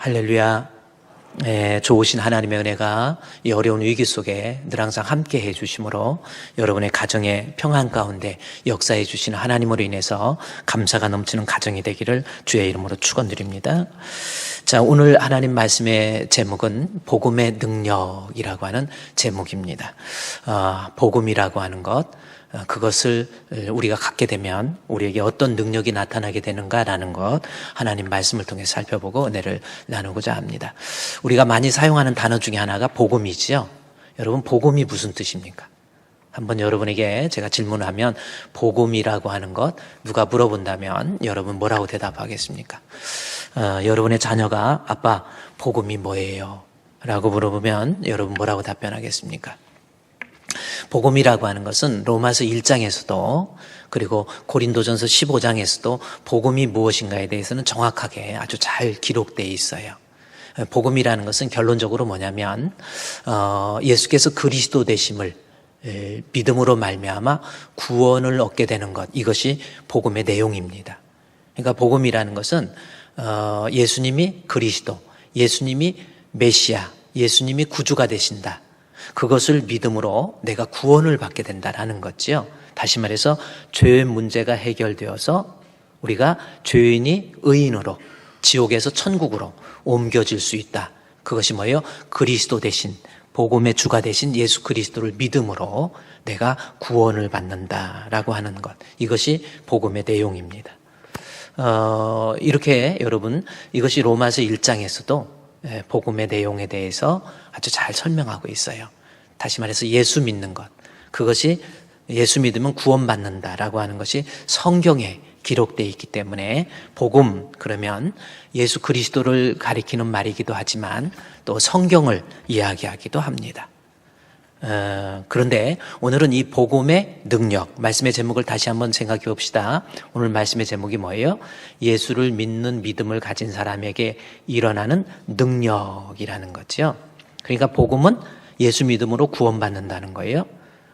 할렐루야. 좋으신 하나님의 은혜가 이 어려운 위기 속에 늘 항상 함께 해주심으로 여러분의 가정의 평안 가운데 역사해 주시는 하나님으로 인해서 감사가 넘치는 가정이 되기를 주의 이름으로 축원드립니다. 자, 오늘 하나님 말씀의 제목은 복음의 능력이라고 하는 제목입니다. 복음이라고 하는 것, 그것을 우리가 갖게 되면 우리에게 어떤 능력이 나타나게 되는가라는 것, 하나님 말씀을 통해 살펴보고 은혜를 나누고자 합니다. 우리가 많이 사용하는 단어 중에 하나가 복음이지요. 여러분, 복음이 무슨 뜻입니까? 한번 여러분에게 제가 질문을 하면 복음이라고 하는 것 누가 물어본다면 여러분 뭐라고 대답하겠습니까? 여러분의 자녀가 아빠 복음이 뭐예요? 라고 물어보면 여러분 뭐라고 답변하겠습니까? 복음이라고 하는 것은 로마서 1장에서도 그리고 고린도전서 15장에서도 복음이 무엇인가에 대해서는 정확하게 아주 잘 기록되어 있어요. 복음이라는 것은 결론적으로 뭐냐면 예수께서 그리스도 되심을 믿음으로 말미암아 구원을 얻게 되는 것, 이것이 복음의 내용입니다. 그러니까 복음이라는 것은 예수님이 그리스도, 예수님이 메시아, 예수님이 구주가 되신다, 그것을 믿음으로 내가 구원을 받게 된다라는 거지요. 다시 말해서 죄의 문제가 해결되어서 우리가 죄인이 의인으로 지옥에서 천국으로 옮겨질 수 있다. 그것이 뭐예요? 그리스도 대신, 복음의 주가 되신 예수 그리스도를 믿음으로 내가 구원을 받는다라고 하는 것, 이것이 복음의 내용입니다. 이렇게 여러분, 이것이 로마서 1장에서도 복음의 내용에 대해서 아주 잘 설명하고 있어요. 다시 말해서 예수 믿는 것, 그것이 예수 믿으면 구원받는다라고 하는 것이 성경에 기록되어 있기 때문에 복음, 그러면 예수 그리스도를 가리키는 말이기도 하지만 또 성경을 이야기하기도 합니다. 그런데 오늘은 이 복음의 능력, 말씀의 제목을 다시 한번 생각해 봅시다. 오늘 말씀의 제목이 뭐예요? 예수를 믿는 믿음을 가진 사람에게 일어나는 능력이라는 거죠. 그러니까 복음은 예수 믿음으로 구원받는다는 거예요.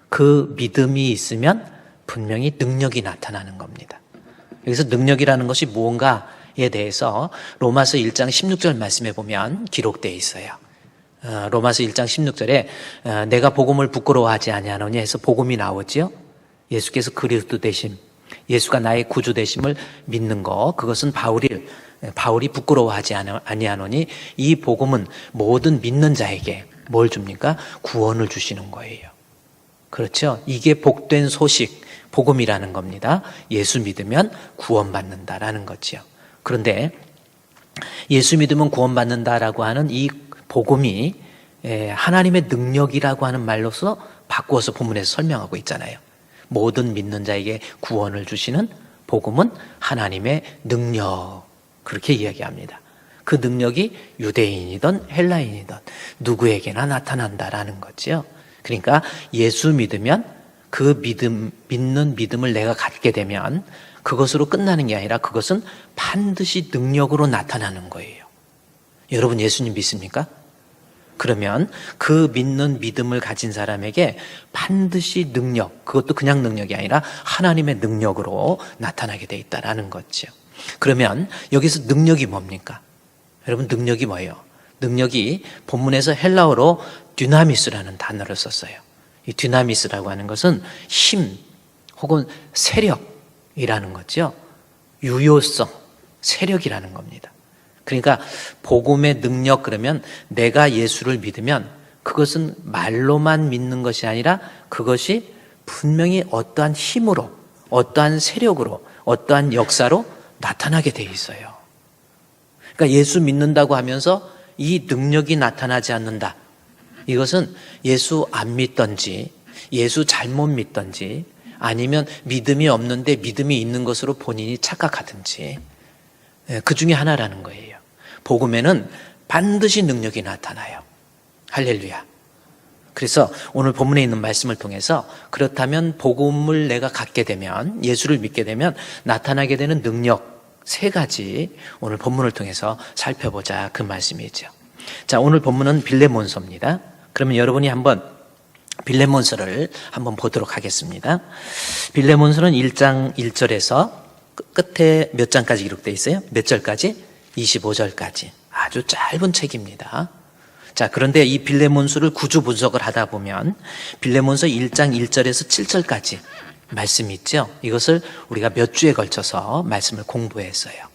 그 믿음이 있으면 분명히 능력이 나타나는 겁니다. 여기서 능력이라는 것이 무언가에 대해서 로마서 1장 16절 말씀에 보면 기록되어 있어요. 로마서 1장 16절에 내가 복음을 부끄러워하지 아니하노니 해서 복음이 나오지요. 예수께서 그리스도 되심, 예수가 나의 구주 되심을 믿는 것, 그것은 바울이 부끄러워하지 아니하노니 이 복음은 모든 믿는 자에게 뭘 줍니까? 구원을 주시는 거예요. 그렇죠? 이게 복된 소식, 복음이라는 겁니다. 예수 믿으면 구원받는다라는 거지요. 그런데 예수 믿으면 구원받는다라고 하는 이 복음이 하나님의 능력이라고 하는 말로서 바꾸어서 본문에서 설명하고 있잖아요. 모든 믿는 자에게 구원을 주시는 복음은 하나님의 능력, 그렇게 이야기합니다. 그 능력이 유대인이든 헬라인이든 누구에게나 나타난다라는 거죠. 그러니까 예수 믿으면 그 믿는 믿음을 내가 갖게 되면 그것으로 끝나는 게 아니라 그것은 반드시 능력으로 나타나는 거예요. 여러분 예수님 믿습니까? 그러면 그 믿는 믿음을 가진 사람에게 반드시 능력, 그것도 그냥 능력이 아니라 하나님의 능력으로 나타나게 돼 있다라는 거죠. 그러면 여기서 능력이 뭡니까? 여러분 능력이 뭐예요? 능력이 본문에서 헬라어로 dynamis라는 단어를 썼어요. 이 dynamis라고 하는 것은 힘 혹은 세력이라는 거죠. 유효성, 세력이라는 겁니다. 그러니까 복음의 능력, 그러면 내가 예수를 믿으면 그것은 말로만 믿는 것이 아니라 그것이 분명히 어떠한 힘으로, 어떠한 세력으로, 어떠한 역사로 나타나게 돼 있어요. 그러니까 예수 믿는다고 하면서 이 능력이 나타나지 않는다. 이것은 예수 안 믿던지, 예수 잘못 믿던지, 아니면 믿음이 없는데 믿음이 있는 것으로 본인이 착각하든지, 그 중에 하나라는 거예요. 복음에는 반드시 능력이 나타나요. 할렐루야. 그래서 오늘 본문에 있는 말씀을 통해서 그렇다면 복음을 내가 갖게 되면, 예수를 믿게 되면 나타나게 되는 능력 세 가지 오늘 본문을 통해서 살펴보자, 그 말씀이죠. 자, 오늘 본문은 빌레몬서입니다. 그러면 여러분이 한번 빌레몬서를 한번 보도록 하겠습니다. 빌레몬서는 1장 1절에서 끝에 몇 장까지 기록되어 있어요? 몇 절까지? 25절까지. 아주 짧은 책입니다. 자, 그런데 이 빌레몬서를 구조 분석을 하다 보면 빌레몬서 1장 1절에서 7절까지 말씀이 있죠. 이것을 우리가 몇 주에 걸쳐서 말씀을 공부했어요.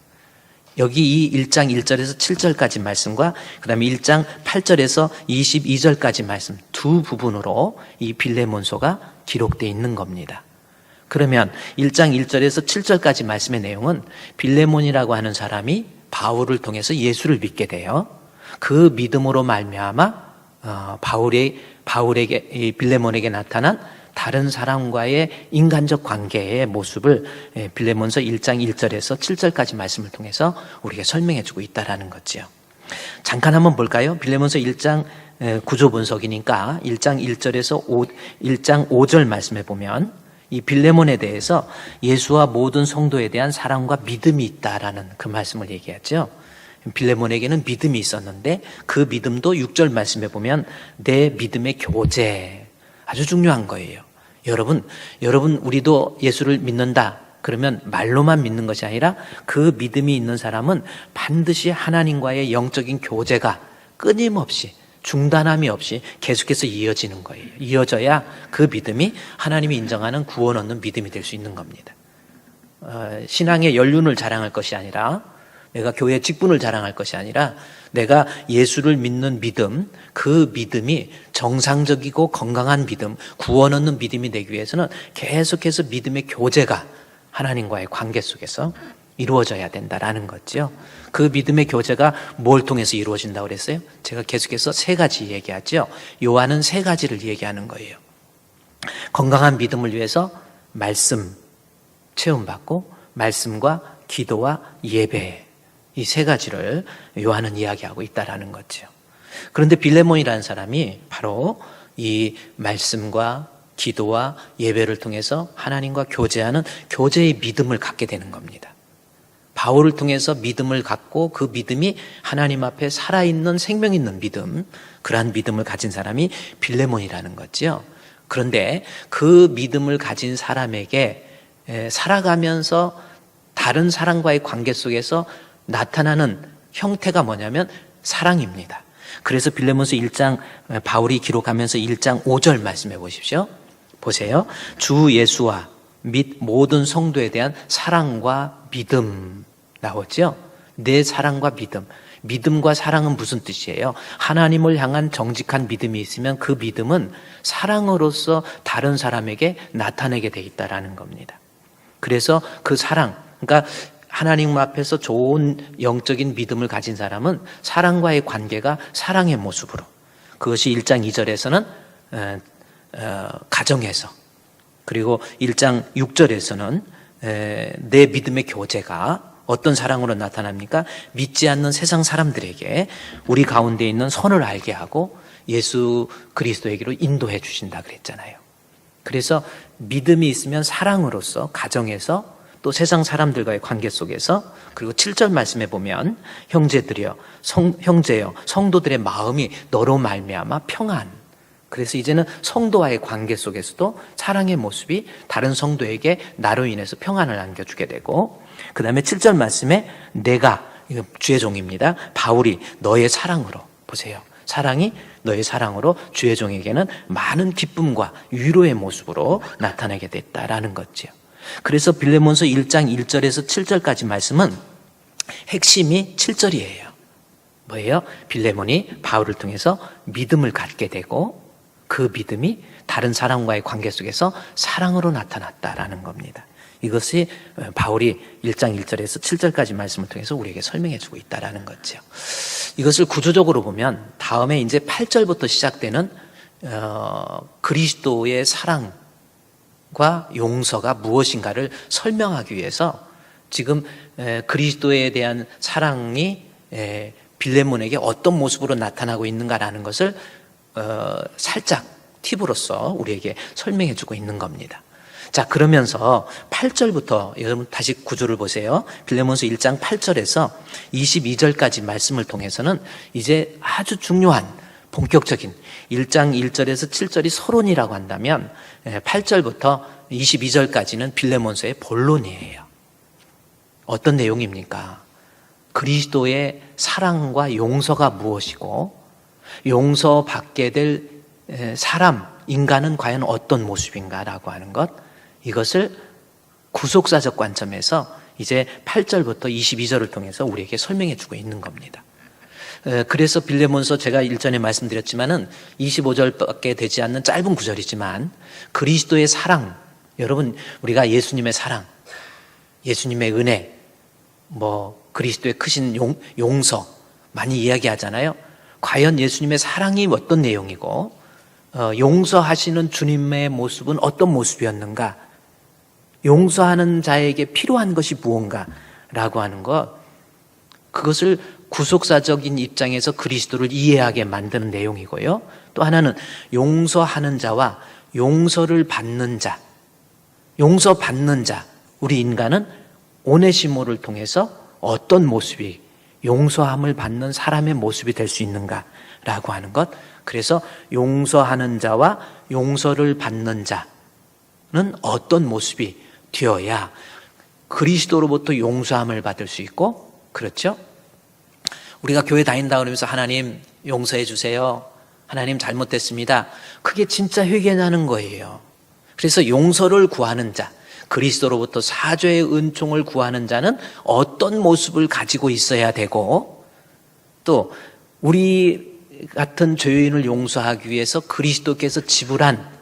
여기 이 1장 1절에서 7절까지 말씀과 그 다음에 1장 8절에서 22절까지 말씀 두 부분으로 이 빌레몬서가 기록되어 있는 겁니다. 그러면 1장 1절에서 7절까지 말씀의 내용은 빌레몬이라고 하는 사람이 바울을 통해서 예수를 믿게 돼요. 그 믿음으로 말미암아 바울에게 이 빌레몬에게 나타난 다른 사람과의 인간적 관계의 모습을 빌레몬서 1장 1절에서 7절까지 말씀을 통해서 우리에게 설명해 주고 있다는 거죠. 잠깐 한번 볼까요? 빌레몬서 1장 구조 분석이니까 1장 1절에서 1장 5절 말씀해 보면 이 빌레몬에 대해서 예수와 모든 성도에 대한 사랑과 믿음이 있다라는 그 말씀을 얘기하죠. 빌레몬에게는 믿음이 있었는데 그 믿음도 6절 말씀해 보면 내 믿음의 교제, 아주 중요한 거예요. 여러분 우리도 예수를 믿는다 그러면 말로만 믿는 것이 아니라 그 믿음이 있는 사람은 반드시 하나님과의 영적인 교제가 끊임없이 중단함이 없이 계속해서 이어지는 거예요. 이어져야 그 믿음이 하나님이 인정하는 구원 얻는 믿음이 될 수 있는 겁니다. 신앙의 연륜을 자랑할 것이 아니라 내가 교회 직분을 자랑할 것이 아니라 내가 예수를 믿는 믿음, 그 믿음이 정상적이고 건강한 믿음, 구원 얻는 믿음이 되기 위해서는 계속해서 믿음의 교제가 하나님과의 관계 속에서 이루어져야 된다라는 거죠. 그 믿음의 교제가 뭘 통해서 이루어진다고 그랬어요? 제가 계속해서 세 가지 얘기하죠. 요한은 세 가지를 얘기하는 거예요. 건강한 믿음을 위해서 말씀 체험받고 말씀과 기도와 예배 이 세 가지를 요한은 이야기하고 있다라는 거죠. 그런데 빌레몬이라는 사람이 바로 이 말씀과 기도와 예배를 통해서 하나님과 교제하는 교제의 믿음을 갖게 되는 겁니다. 바울을 통해서 믿음을 갖고 그 믿음이 하나님 앞에 살아있는 생명 있는 믿음, 그러한 믿음을 가진 사람이 빌레몬이라는 거죠. 그런데 그 믿음을 가진 사람에게 살아가면서 다른 사람과의 관계 속에서 나타나는 형태가 뭐냐면 사랑입니다. 그래서 빌레몬서 1장 바울이 기록하면서 1장 5절 말씀해 보십시오. 보세요. 주 예수와 및 모든 성도에 대한 사랑과 믿음 나오죠. 내 사랑과 믿음. 믿음과 사랑은 무슨 뜻이에요? 하나님을 향한 정직한 믿음이 있으면 그 믿음은 사랑으로서 다른 사람에게 나타내게 돼 있다라는 겁니다. 그래서 그 사랑, 그러니까 하나님 앞에서 좋은 영적인 믿음을 가진 사람은 사랑과의 관계가 사랑의 모습으로, 그것이 1장 2절에서는 가정에서, 그리고 1장 6절에서는 내 믿음의 교제가 어떤 사랑으로 나타납니까? 믿지 않는 세상 사람들에게 우리 가운데 있는 선을 알게 하고 예수 그리스도에게로 인도해 주신다 그랬잖아요. 그래서 믿음이 있으면 사랑으로서 가정에서 또 세상 사람들과의 관계 속에서, 그리고 7절 말씀에 보면 형제여 성도들의 마음이 너로 말미암아 평안. 그래서 이제는 성도와의 관계 속에서도 사랑의 모습이 다른 성도에게 나로 인해서 평안을 안겨주게 되고, 그 다음에 7절 말씀에 내가, 이거 주의 종입니다, 바울이 너의 사랑으로, 보세요, 사랑이 너의 사랑으로 주의 종에게는 많은 기쁨과 위로의 모습으로 나타나게 됐다라는 거죠. 그래서 빌레몬서 1장 1절에서 7절까지 말씀은 핵심이 7절이에요. 뭐예요? 빌레몬이 바울을 통해서 믿음을 갖게 되고 그 믿음이 다른 사람과의 관계 속에서 사랑으로 나타났다라는 겁니다. 이것이 바울이 1장 1절에서 7절까지 말씀을 통해서 우리에게 설명해 주고 있다라는 거죠. 이것을 구조적으로 보면 다음에 이제 8절부터 시작되는 그리스도의 사랑과 용서가 무엇인가를 설명하기 위해서 지금 그리스도에 대한 사랑이 빌레몬에게 어떤 모습으로 나타나고 있는가라는 것을 살짝 팁으로서 우리에게 설명해 주고 있는 겁니다. 자, 그러면서 8절부터 여러분 다시 구조를 보세요. 빌레몬서 1장 8절에서 22절까지 말씀을 통해서는 이제 아주 중요한 본격적인 1장 1절에서 7절이 서론이라고 한다면 8절부터 22절까지는 빌레몬서의 본론이에요. 어떤 내용입니까? 그리스도의 사랑과 용서가 무엇이고 용서받게 될 사람, 인간은 과연 어떤 모습인가라고 하는 것, 이것을 구속사적 관점에서 이제 8절부터 22절을 통해서 우리에게 설명해 주고 있는 겁니다. 그래서 빌레몬서 제가 일전에 말씀드렸지만은 25절밖에 되지 않는 짧은 구절이지만 그리스도의 사랑, 여러분 우리가 예수님의 사랑, 예수님의 은혜, 그리스도의 크신 용서 많이 이야기하잖아요. 과연 예수님의 사랑이 어떤 내용이고 용서하시는 주님의 모습은 어떤 모습이었는가, 용서하는 자에게 필요한 것이 무언가라고 하는 것, 그것을 구속사적인 입장에서 그리스도를 이해하게 만드는 내용이고요. 또 하나는 용서하는 자와 용서를 받는 자, 용서받는 자, 우리 인간은 오네시모를 통해서 어떤 모습이, 용서함을 받는 사람의 모습이 될 수 있는가라고 하는 것. 그래서 용서하는 자와 용서를 받는 자는 어떤 모습이 되어야 그리스도로부터 용서함을 받을 수 있고, 그렇죠? 우리가 교회 다닌다 그러면서 하나님 용서해 주세요, 하나님 잘못됐습니다, 그게 진짜 회개하는 거예요. 그래서 용서를 구하는 자, 그리스도로부터 사죄의 은총을 구하는 자는 어떤 모습을 가지고 있어야 되고, 또 우리 같은 죄인을 용서하기 위해서 그리스도께서 지불한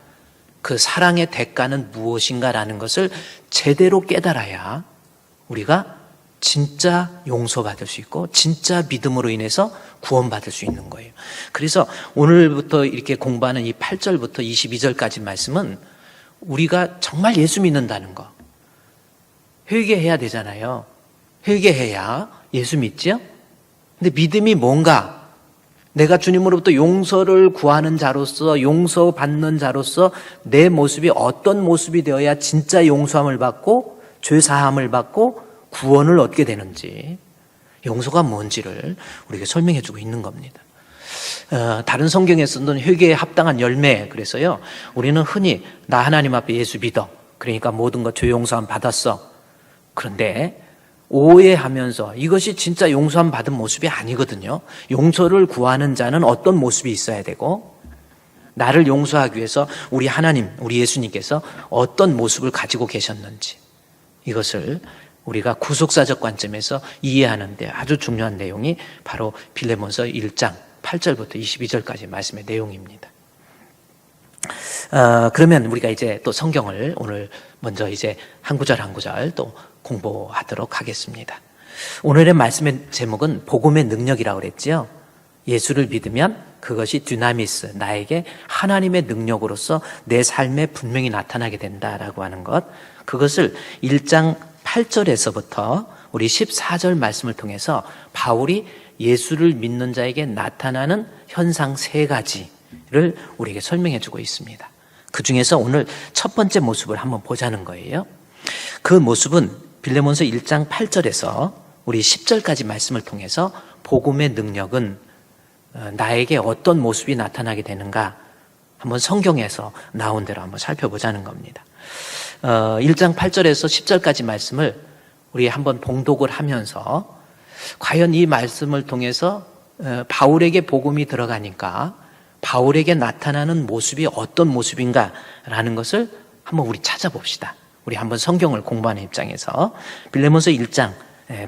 그 사랑의 대가는 무엇인가라는 것을 제대로 깨달아야 우리가 진짜 용서받을 수 있고 진짜 믿음으로 인해서 구원받을 수 있는 거예요. 그래서 오늘부터 이렇게 공부하는 이 8절부터 22절까지 말씀은 우리가 정말 예수 믿는다는 거, 회개해야 되잖아요. 회개해야 예수 믿죠? 근데 믿음이 뭔가, 내가 주님으로부터 용서를 구하는 자로서, 용서받는 자로서 내 모습이 어떤 모습이 되어야 진짜 용서함을 받고 죄사함을 받고 구원을 얻게 되는지, 용서가 뭔지를 우리에게 설명해 주고 있는 겁니다. 다른 성경에서는 회개에 합당한 열매, 그래서요 우리는 흔히 나 하나님 앞에 예수 믿어, 그러니까 모든 것 죄 용서함 받았어, 그런데 오해하면서 이것이 진짜 용서함 받은 모습이 아니거든요. 용서를 구하는 자는 어떤 모습이 있어야 되고, 나를 용서하기 위해서 우리 하나님, 우리 예수님께서 어떤 모습을 가지고 계셨는지, 이것을 우리가 구속사적 관점에서 이해하는 데 아주 중요한 내용이 바로 빌레몬서 1장 8절부터 22절까지 말씀의 내용입니다. 그러면 우리가 이제 또 성경을 오늘 먼저 이제 한 구절 한 구절 또 공부하도록 하겠습니다. 오늘의 말씀의 제목은 복음의 능력이라고 그랬지요. 예수를 믿으면 그것이 dynamis, 나에게 하나님의 능력으로서 내 삶에 분명히 나타나게 된다라고 하는 것, 그것을 1장 8절에서부터 우리 14절 말씀을 통해서 바울이 예수를 믿는 자에게 나타나는 현상 3가지를 우리에게 설명해 주고 있습니다. 그 중에서 오늘 첫 번째 모습을 한번 보자는 거예요. 그 모습은 빌레몬서 1장 8절에서 우리 10절까지 말씀을 통해서 복음의 능력은 나에게 어떤 모습이 나타나게 되는가, 한번 성경에서 나온 대로 한번 살펴보자는 겁니다. 1장 8절에서 10절까지 말씀을 우리 한번 봉독을 하면서 과연 이 말씀을 통해서 바울에게 복음이 들어가니까 바울에게 나타나는 모습이 어떤 모습인가라는 것을 한번 우리 찾아봅시다. 우리 한번 성경을 공부하는 입장에서 빌레몬서 1장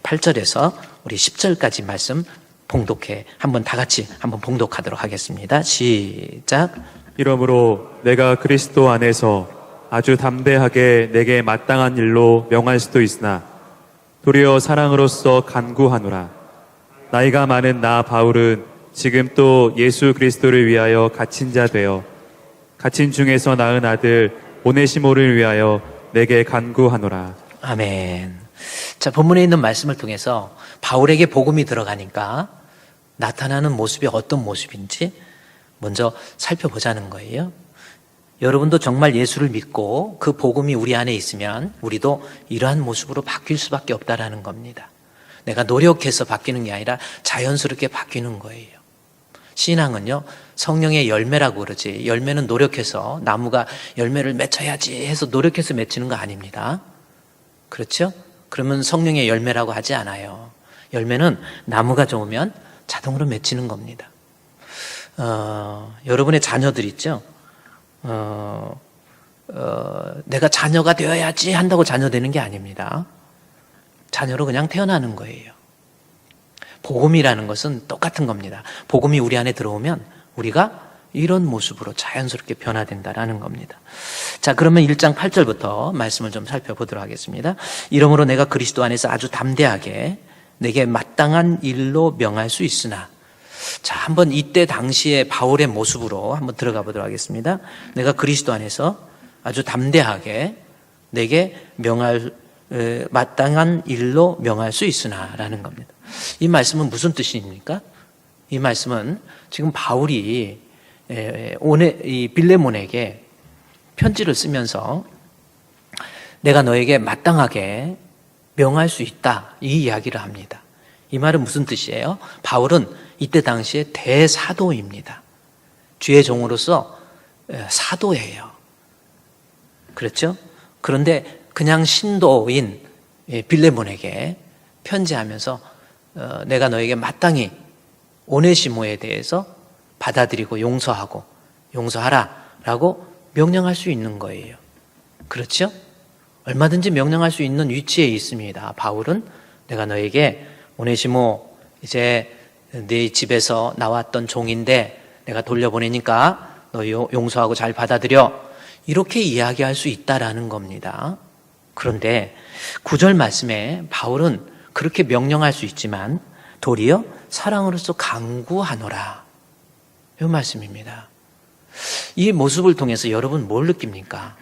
8절에서 우리 10절까지 말씀 봉독해 한번 다 같이 한번 봉독하도록 하겠습니다. 시작. 이러므로 내가 그리스도 안에서 아주 담대하게 내게 마땅한 일로 명할 수도 있으나 도리어 사랑으로서 간구하노라. 나이가 많은 나 바울은 지금 또 예수 그리스도를 위하여 갇힌 자 되어 갇힌 중에서 낳은 아들 오네시모를 위하여 내게 간구하노라. 아멘. 자, 본문에 있는 말씀을 통해서 바울에게 복음이 들어가니까 나타나는 모습이 어떤 모습인지 먼저 살펴보자는 거예요. 여러분도 정말 예수를 믿고 그 복음이 우리 안에 있으면 우리도 이러한 모습으로 바뀔 수밖에 없다라는 겁니다. 내가 노력해서 바뀌는 게 아니라 자연스럽게 바뀌는 거예요. 신앙은요, 성령의 열매라고 그러지, 열매는 노력해서 나무가 열매를 맺어야지 해서 노력해서 맺히는 거 아닙니다. 그렇죠? 그러면 성령의 열매라고 하지 않아요. 열매는 나무가 좋으면 자동으로 맺히는 겁니다. 여러분의 자녀들 있죠? 내가 자녀가 되어야지 한다고 자녀 되는 게 아닙니다. 자녀로 그냥 태어나는 거예요. 복음이라는 것은 똑같은 겁니다. 복음이 우리 안에 들어오면 우리가 이런 모습으로 자연스럽게 변화된다라는 겁니다. 자, 그러면 1장 8절부터 말씀을 좀 살펴보도록 하겠습니다. 이러므로 내가 그리스도 안에서 아주 담대하게 내게 마땅한 일로 명할 수 있으나, 자, 한번 이때 당시에 바울의 모습으로 한번 들어가 보도록 하겠습니다. 내가 그리스도 안에서 아주 담대하게 내게 마땅한 일로 명할 수 있으나 라는 겁니다. 이 말씀은 무슨 뜻입니까? 이 말씀은 지금 바울이 이 빌레몬에게 편지를 쓰면서 내가 너에게 마땅하게 명할 수 있다, 이 이야기를 합니다. 이 말은 무슨 뜻이에요? 바울은 이때 당시에 대사도입니다. 주의 종으로서 사도예요. 그렇죠? 그런데 그냥 신도인 빌레몬에게 편지하면서 내가 너에게 마땅히 오네시모에 대해서 받아들이고 용서하고 용서하라라고 명령할 수 있는 거예요. 그렇죠? 얼마든지 명령할 수 있는 위치에 있습니다. 바울은 내가 너에게 오네시모, 이제 네 집에서 나왔던 종인데 내가 돌려보내니까 너 용서하고 잘 받아들여, 이렇게 이야기할 수 있다라는 겁니다. 그런데 9절 말씀에 바울은 그렇게 명령할 수 있지만 도리어 사랑으로서 강구하노라, 이 말씀입니다. 이 모습을 통해서 여러분 뭘 느낍니까?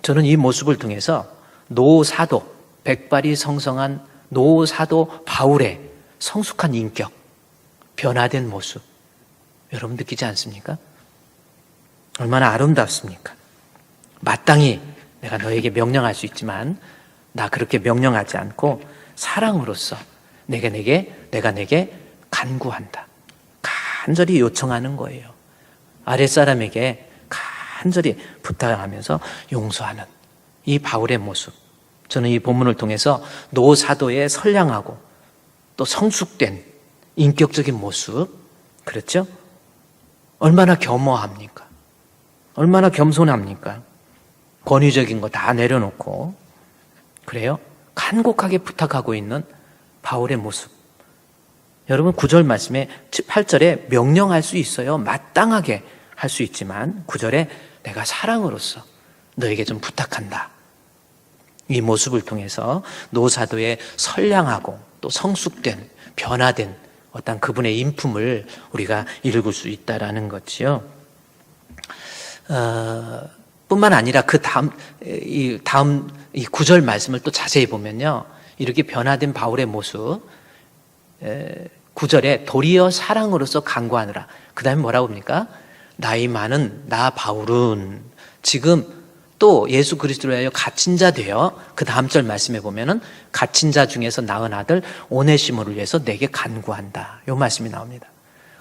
저는 이 모습을 통해서 노사도, 백발이 성성한 노사도 바울의 성숙한 인격, 변화된 모습, 여러분 느끼지 않습니까? 얼마나 아름답습니까? 마땅히 내가 너에게 명령할 수 있지만 나 그렇게 명령하지 않고 사랑으로서 내가 내게 간구한다, 간절히 요청하는 거예요. 아랫사람에게 간절히 부탁하면서 용서하는 이 바울의 모습, 저는 이 본문을 통해서 노사도의 선량하고 또 성숙된 인격적인 모습, 그렇죠? 얼마나 겸허합니까? 얼마나 겸손합니까? 권위적인 거 다 내려놓고, 그래요? 간곡하게 부탁하고 있는 바울의 모습. 여러분 9절 말씀에 8절에 명령할 수 있어요. 마땅하게 할 수 있지만 9절에 내가 사랑으로서 너에게 좀 부탁한다. 이 모습을 통해서 노사도의 선량하고 또 성숙된, 변화된 어떤 그분의 인품을 우리가 읽을 수 있다라는 거지요. 뿐만 아니라 그 다음 이 9절 말씀을 또 자세히 보면요, 이렇게 변화된 바울의 모습, 9절에 도리어 사랑으로서 간구하느라, 그 다음에 뭐라고 합니까? 나이 많은 나 바울은 지금 또 예수 그리스도로 하여 갇힌 자 되어, 그 다음 절 말씀에 보면은 갇힌 자 중에서 낳은 아들 오네시모를 위해서 내게 간구한다, 이 말씀이 나옵니다.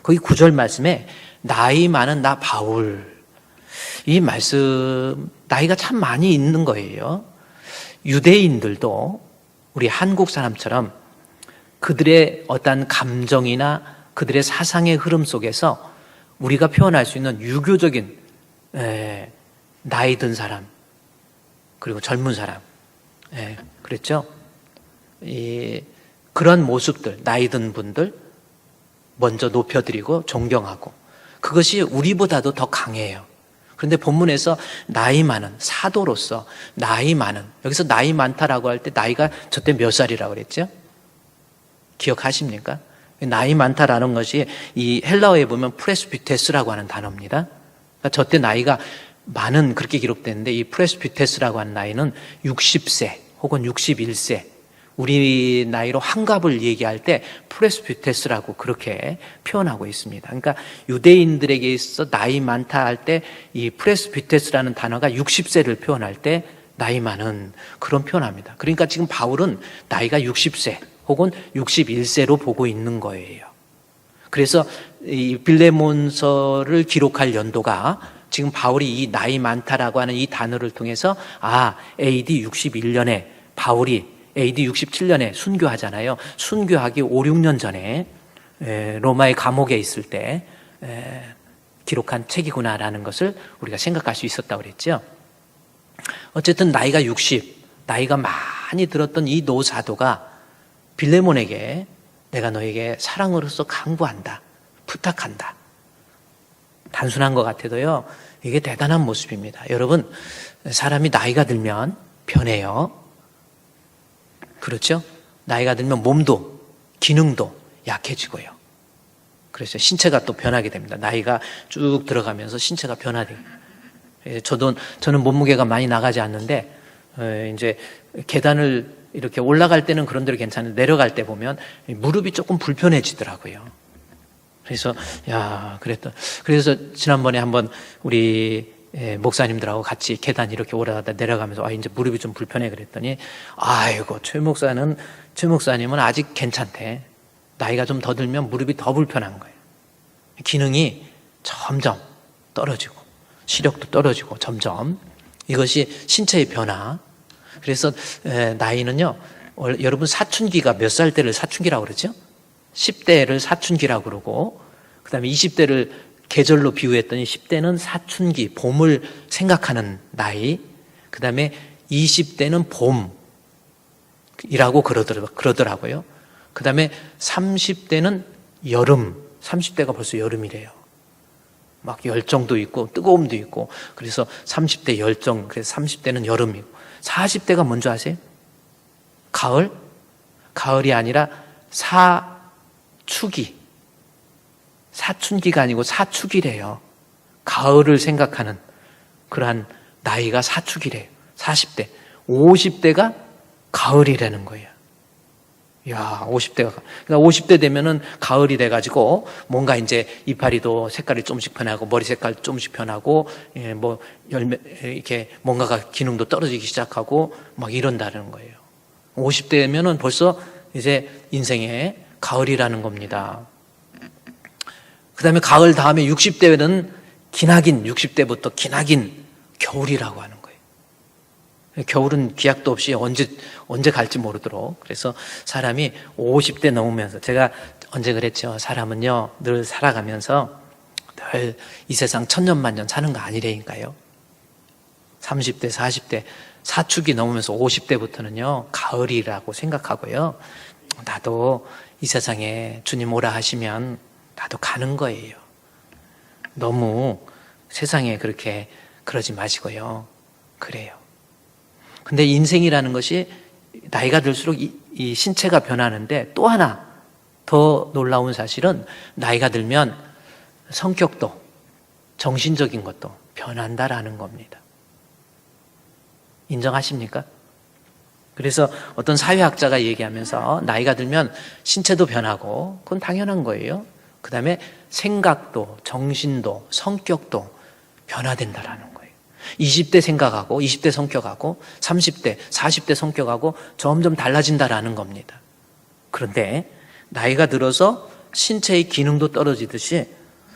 거기 9절 말씀에 나이 많은 나 바울, 이 말씀 나이가 참 많이 있는 거예요. 유대인들도 우리 한국 사람처럼 그들의 어떤 감정이나 그들의 사상의 흐름 속에서 우리가 표현할 수 있는 유교적인 나이 든 사람 그리고 젊은 사람, 그랬죠? 그런 모습들, 나이 든 분들 먼저 높여드리고 존경하고, 그것이 우리보다도 더 강해요. 그런데 본문에서 나이 많은 사도로서 나이 많은, 여기서 나이 많다라고 할 때 나이가 저때 몇 살이라고 그랬죠? 기억하십니까? 나이 많다라는 것이 이 헬라어에 보면 프레스비테스라고 하는 단어입니다. 그러니까 저때 나이가 많은, 그렇게 기록되는데 이 프레스비테스라고 하는 나이는 60세 혹은 61세, 우리 나이로 환갑을 얘기할 때 프레스비테스라고 그렇게 표현하고 있습니다. 그러니까 유대인들에게 있어 나이 많다 할 때 이 프레스비테스라는 단어가 60세를 표현할 때 나이 많은, 그런 표현합니다. 그러니까 지금 바울은 나이가 60세 혹은 61세로 보고 있는 거예요. 그래서 이 빌레몬서를 기록할 연도가 지금 바울이 이 나이 많다라고 하는 이 단어를 통해서 AD 61년에 바울이 AD 67년에 순교하잖아요. 순교하기 5, 6년 전에 로마의 감옥에 있을 때 기록한 책이구나라는 것을 우리가 생각할 수 있었다고 그랬죠. 어쨌든 나이가 60, 나이가 많이 들었던 이 노사도가 빌레몬에게 내가 너에게 사랑으로서 강구한다, 부탁한다. 단순한 것 같아도요, 이게 대단한 모습입니다. 여러분, 사람이 나이가 들면 변해요. 그렇죠? 나이가 들면 몸도, 기능도 약해지고요. 그래서 신체가 또 변하게 됩니다. 나이가 쭉 들어가면서 신체가 변화돼요. 저는 몸무게가 많이 나가지 않는데, 이제 계단을 이렇게 올라갈 때는 그런 대로 괜찮은데, 내려갈 때 보면 무릎이 조금 불편해지더라고요. 그래서, 그래서 지난번에 한번 우리 목사님들하고 같이 계단 이렇게 올라가다 내려가면서, 이제 무릎이 좀 불편해 그랬더니, 아이고, 최 목사님은 아직 괜찮대. 나이가 좀 더 들면 무릎이 더 불편한 거예요. 기능이 점점 떨어지고, 시력도 떨어지고, 점점. 이것이 신체의 변화. 그래서 나이는요, 여러분 사춘기가 몇 살 때를 사춘기라고 그러죠? 10대를 사춘기라고 그러고, 그 다음에 20대를 계절로 비유했더니 10대는 사춘기, 봄을 생각하는 나이, 그 다음에 20대는 봄이라고 그러더라고요. 그 다음에 30대는 여름, 30대가 벌써 여름이래요. 막 열정도 있고 뜨거움도 있고, 그래서 30대 열정, 그래서 30대는 여름이고, 40대가 뭔지 아세요? 가을? 가을이 아니라 사축이. 사춘기가 아니고 사축이래요. 가을을 생각하는 그러한 나이가 사축이래요. 40대. 50대가 가을이라는 거예요. 야, 50대가. 그러니까 50대 되면은 가을이 돼가지고 뭔가 이제 이파리도 색깔이 조금씩 변하고 머리 색깔 조금씩 변하고, 이렇게 뭔가가 기능도 떨어지기 시작하고 막 이런다는 거예요. 50대면은 벌써 이제 인생의 가을이라는 겁니다. 그 다음에 가을 다음에 60대는 기나긴, 60대부터 기나긴 겨울이라고 하는 거예요. 겨울은 기약도 없이 언제 갈지 모르도록. 그래서 사람이 50대 넘으면서, 제가 언제 그랬죠. 사람은요, 늘 살아가면서 늘 이 세상 천년만년 사는 거 아니라니까요. 30대, 40대, 사축이 넘으면서 50대부터는요, 가을이라고 생각하고요. 나도 이 세상에 주님 오라 하시면 나도 가는 거예요. 너무 세상에 그러지 마시고요. 그래요. 근데 인생이라는 것이 나이가 들수록 이 신체가 변하는데, 또 하나 더 놀라운 사실은 나이가 들면 성격도, 정신적인 것도 변한다라는 겁니다. 인정하십니까? 그래서 어떤 사회학자가 얘기하면서 나이가 들면 신체도 변하고, 그건 당연한 거예요. 그 다음에 생각도, 정신도, 성격도 변화된다라는 거예요. 20대 생각하고 20대 성격하고 30대, 40대 성격하고 점점 달라진다라는 겁니다. 그런데 나이가 들어서 신체의 기능도 떨어지듯이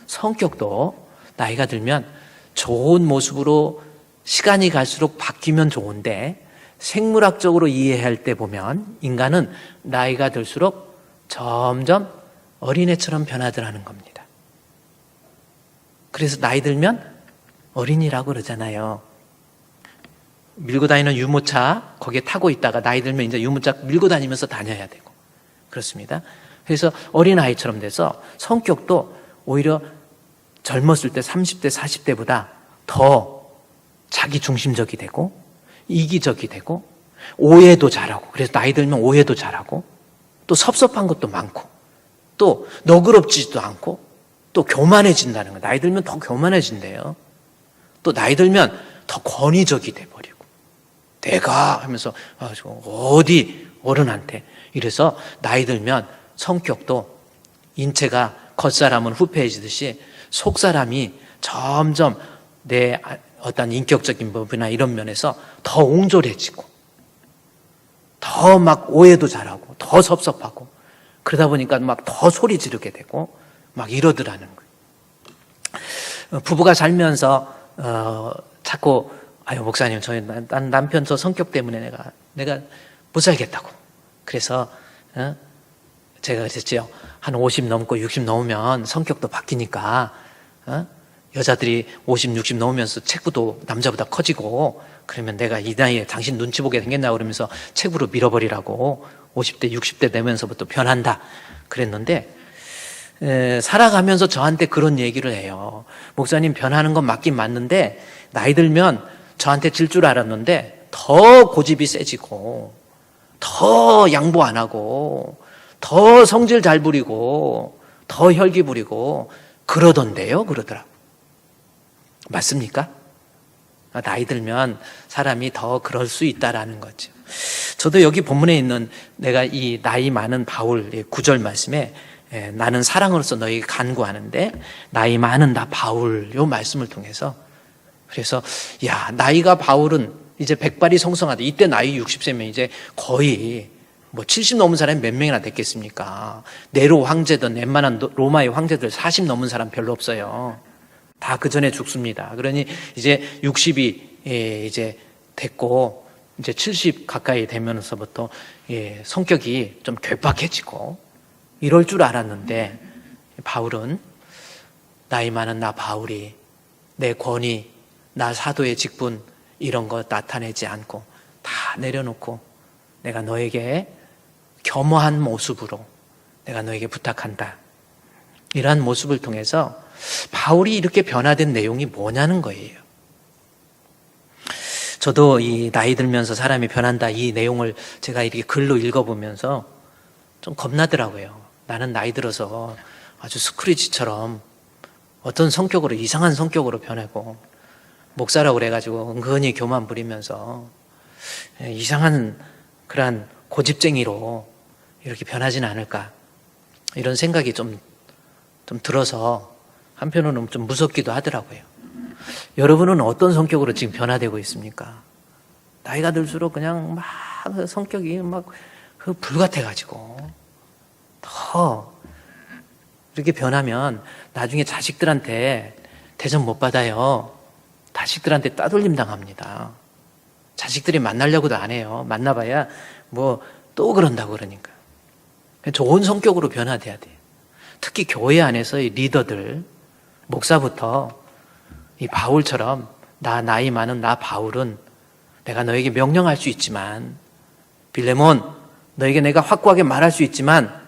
성격도 나이가 들면 좋은 모습으로 시간이 갈수록 바뀌면 좋은데, 생물학적으로 이해할 때 보면 인간은 나이가 들수록 점점 어린애처럼 변하더라는 겁니다. 그래서 나이 들면 어린이라고 그러잖아요. 밀고 다니는 유모차 거기에 타고 있다가 나이 들면 이제 유모차 밀고 다니면서 다녀야 되고 그렇습니다. 그래서 어린아이처럼 돼서 성격도 오히려 젊었을 때 30대, 40대보다 더 자기중심적이 되고 이기적이 되고 오해도 잘하고, 그래서 나이 들면 오해도 잘하고, 또 섭섭한 것도 많고, 또 너그럽지도 않고, 또 교만해진다는 거예요. 나이 들면 더 교만해진대요. 또 나이 들면 더 권위적이 돼버리고, 내가 하면서 어디 어른한테. 이래서 나이 들면 성격도, 인체가 겉사람은 후패해지듯이 속사람이 점점 내 어떤 인격적인 부분이나 이런 면에서 더 옹졸해지고, 더 막 오해도 잘하고, 더 섭섭하고, 그러다 보니까 막 더 소리 지르게 되고 막 이러더라는 거예요. 부부가 살면서 자꾸 목사님, 저희 남편 저 성격 때문에 내가 못 살겠다고. 그래서 제가 그랬죠. 한 50 넘고 60 넘으면 성격도 바뀌니까 여자들이 50, 60 넘으면서 체구도 남자보다 커지고 그러면 내가 이 나이에 당신 눈치 보게 생겼나 그러면서 체구로 밀어버리라고 50대, 60대 되면서부터 변한다 그랬는데 살아가면서 저한테 그런 얘기를 해요. 목사님 변하는 건 맞긴 맞는데 나이 들면 저한테 질 줄 알았는데 더 고집이 세지고 더 양보 안 하고 더 성질 잘 부리고 더 혈기 부리고 그러던데요 그러더라고. 맞습니까? 나이 들면 사람이 더 그럴 수 있다라는 거죠. 저도 여기 본문에 있는 내가 이 나이 많은 바울의 9절 말씀에 나는 사랑으로서 너희에게 간구하는데 나이 많은 나 바울 요 말씀을 통해서 그래서 야 나이가 바울은 이제 백발이 성성하다. 이때 나이 60세면 이제 거의 뭐 70 넘은 사람이 몇 명이나 됐겠습니까? 네로 황제든 웬만한 로마의 황제들 40 넘은 사람 별로 없어요. 다 그 전에 죽습니다. 그러니 이제 60이 이제 됐고 이제 70 가까이 되면서부터 성격이 좀 괴팍해지고 이럴 줄 알았는데 바울은 나이 많은 나 바울이 내 권위, 나 사도의 직분 이런 거 나타내지 않고 다 내려놓고 내가 너에게 겸허한 모습으로 내가 너에게 부탁한다. 이러한 모습을 통해서 바울이 이렇게 변화된 내용이 뭐냐는 거예요. 저도 이 나이 들면서 사람이 변한다 이 내용을 제가 이렇게 글로 읽어보면서 좀 겁나더라고요. 나는 나이 들어서 아주 스크리지처럼 어떤 성격으로 이상한 성격으로 변하고 목사라고 그래가지고 은근히 교만 부리면서 이상한 그러한 고집쟁이로 이렇게 변하지는 않을까 이런 생각이 좀 들어서 한편으로는 좀 무섭기도 하더라고요. 여러분은 어떤 성격으로 지금 변화되고 있습니까? 나이가 들수록 그냥 막 성격이 막 불같아가지고 더 이렇게 변하면 나중에 자식들한테 대접 못 받아요. 자식들한테 따돌림 당합니다. 자식들이 만나려고도 안 해요. 만나봐야 뭐 또 그런다고 그러니까. 좋은 성격으로 변화돼야 돼요. 특히 교회 안에서의 리더들, 목사부터 이 바울처럼 나이 많은 나 바울은 내가 너에게 명령할 수 있지만 빌레몬 너에게 내가 확고하게 말할 수 있지만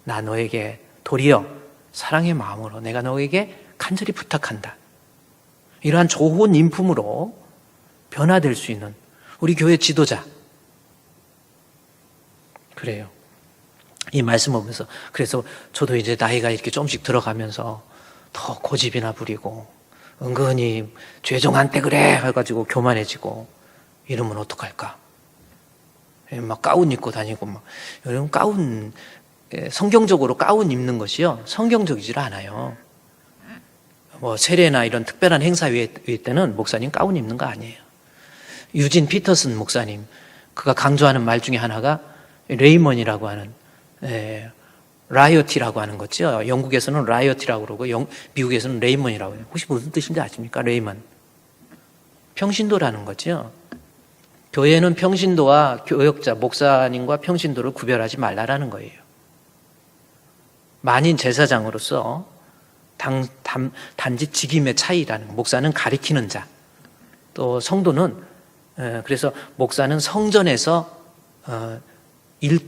나 너에게 도리어 사랑의 마음으로 내가 너에게 간절히 부탁한다. 이러한 좋은 인품으로 변화될 수 있는 우리 교회 지도자. 그래요. 이 말씀을 보면서 그래서 저도 이제 나이가 이렇게 조금씩 들어가면서 더 고집이나 부리고 은근히 죄종한테 그래 해가지고 교만해지고 이러면 어떡할까? 막 가운 입고 다니고 막 여러분 가운 성경적으로 가운 입는 것이요 성경적이지 않아요. 뭐 세례나 이런 특별한 행사 위에 때는 목사님 가운 입는 거 아니에요. 유진 피터슨 목사님 그가 강조하는 말 중에 하나가 레이먼이라고 하는 라이어티라고 하는 거죠. 영국에서는 라이어티라고 그러고 미국에서는 레이먼이라고 해요. 혹시 무슨 뜻인지 아십니까? 레이먼. 평신도라는 거죠. 교회는 평신도와 교역자, 목사님과 평신도를 구별하지 말라라는 거예요. 만인 제사장으로서 단지 직임의 차이라는 목사는 가리키는 자. 또 성도는 그래서 목사는 성전에서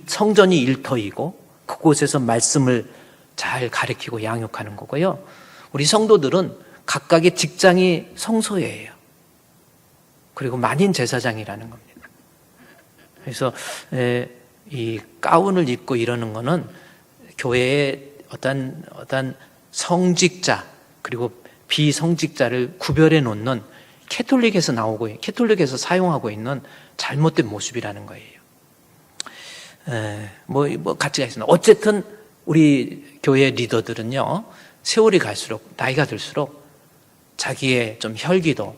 성전이 일터이고 그곳에서 말씀을 잘 가리키고 양육하는 거고요. 우리 성도들은 각각의 직장이 성소예요. 그리고 만인 제사장이라는 겁니다. 그래서 이 가운을 입고 이러는 거는 교회의 어떤 성직자 그리고 비성직자를 구별해 놓는 캐톨릭에서 사용하고 있는 잘못된 모습이라는 거예요. 뭐 가치가 있습니다. 어쨌든 우리 교회 리더들은요, 세월이 갈수록, 나이가 들수록 자기의 좀 혈기도,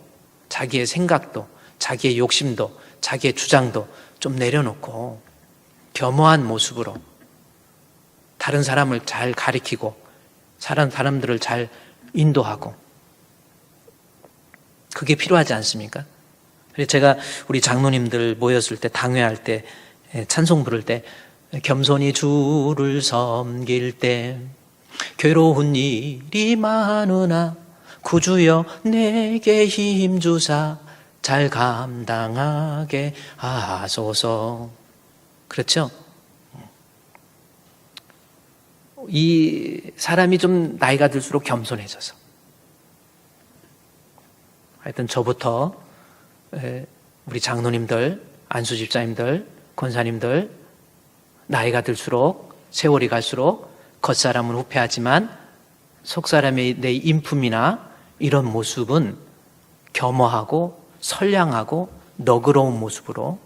자기의 생각도, 자기의 욕심도, 자기의 주장도 좀 내려놓고 겸허한 모습으로 다른 사람을 잘 가리키고, 사람들을 잘 인도하고, 그게 필요하지 않습니까? 그래서 제가 우리 장로님들 모였을 때, 당회할 때, 찬송 부를 때 겸손히 주를 섬길 때 괴로운 일이 많으나 구주여 내게 힘 주사 잘 감당하게 하소서. 그렇죠? 이 사람이 좀 나이가 들수록 겸손해져서, 하여튼 저부터 우리 장로님들, 안수 집사님들, 권사님들, 나이가 들수록, 세월이 갈수록 겉사람은 후패하지만 속사람의 내 인품이나 이런 모습은 겸허하고 선량하고 너그러운 모습으로,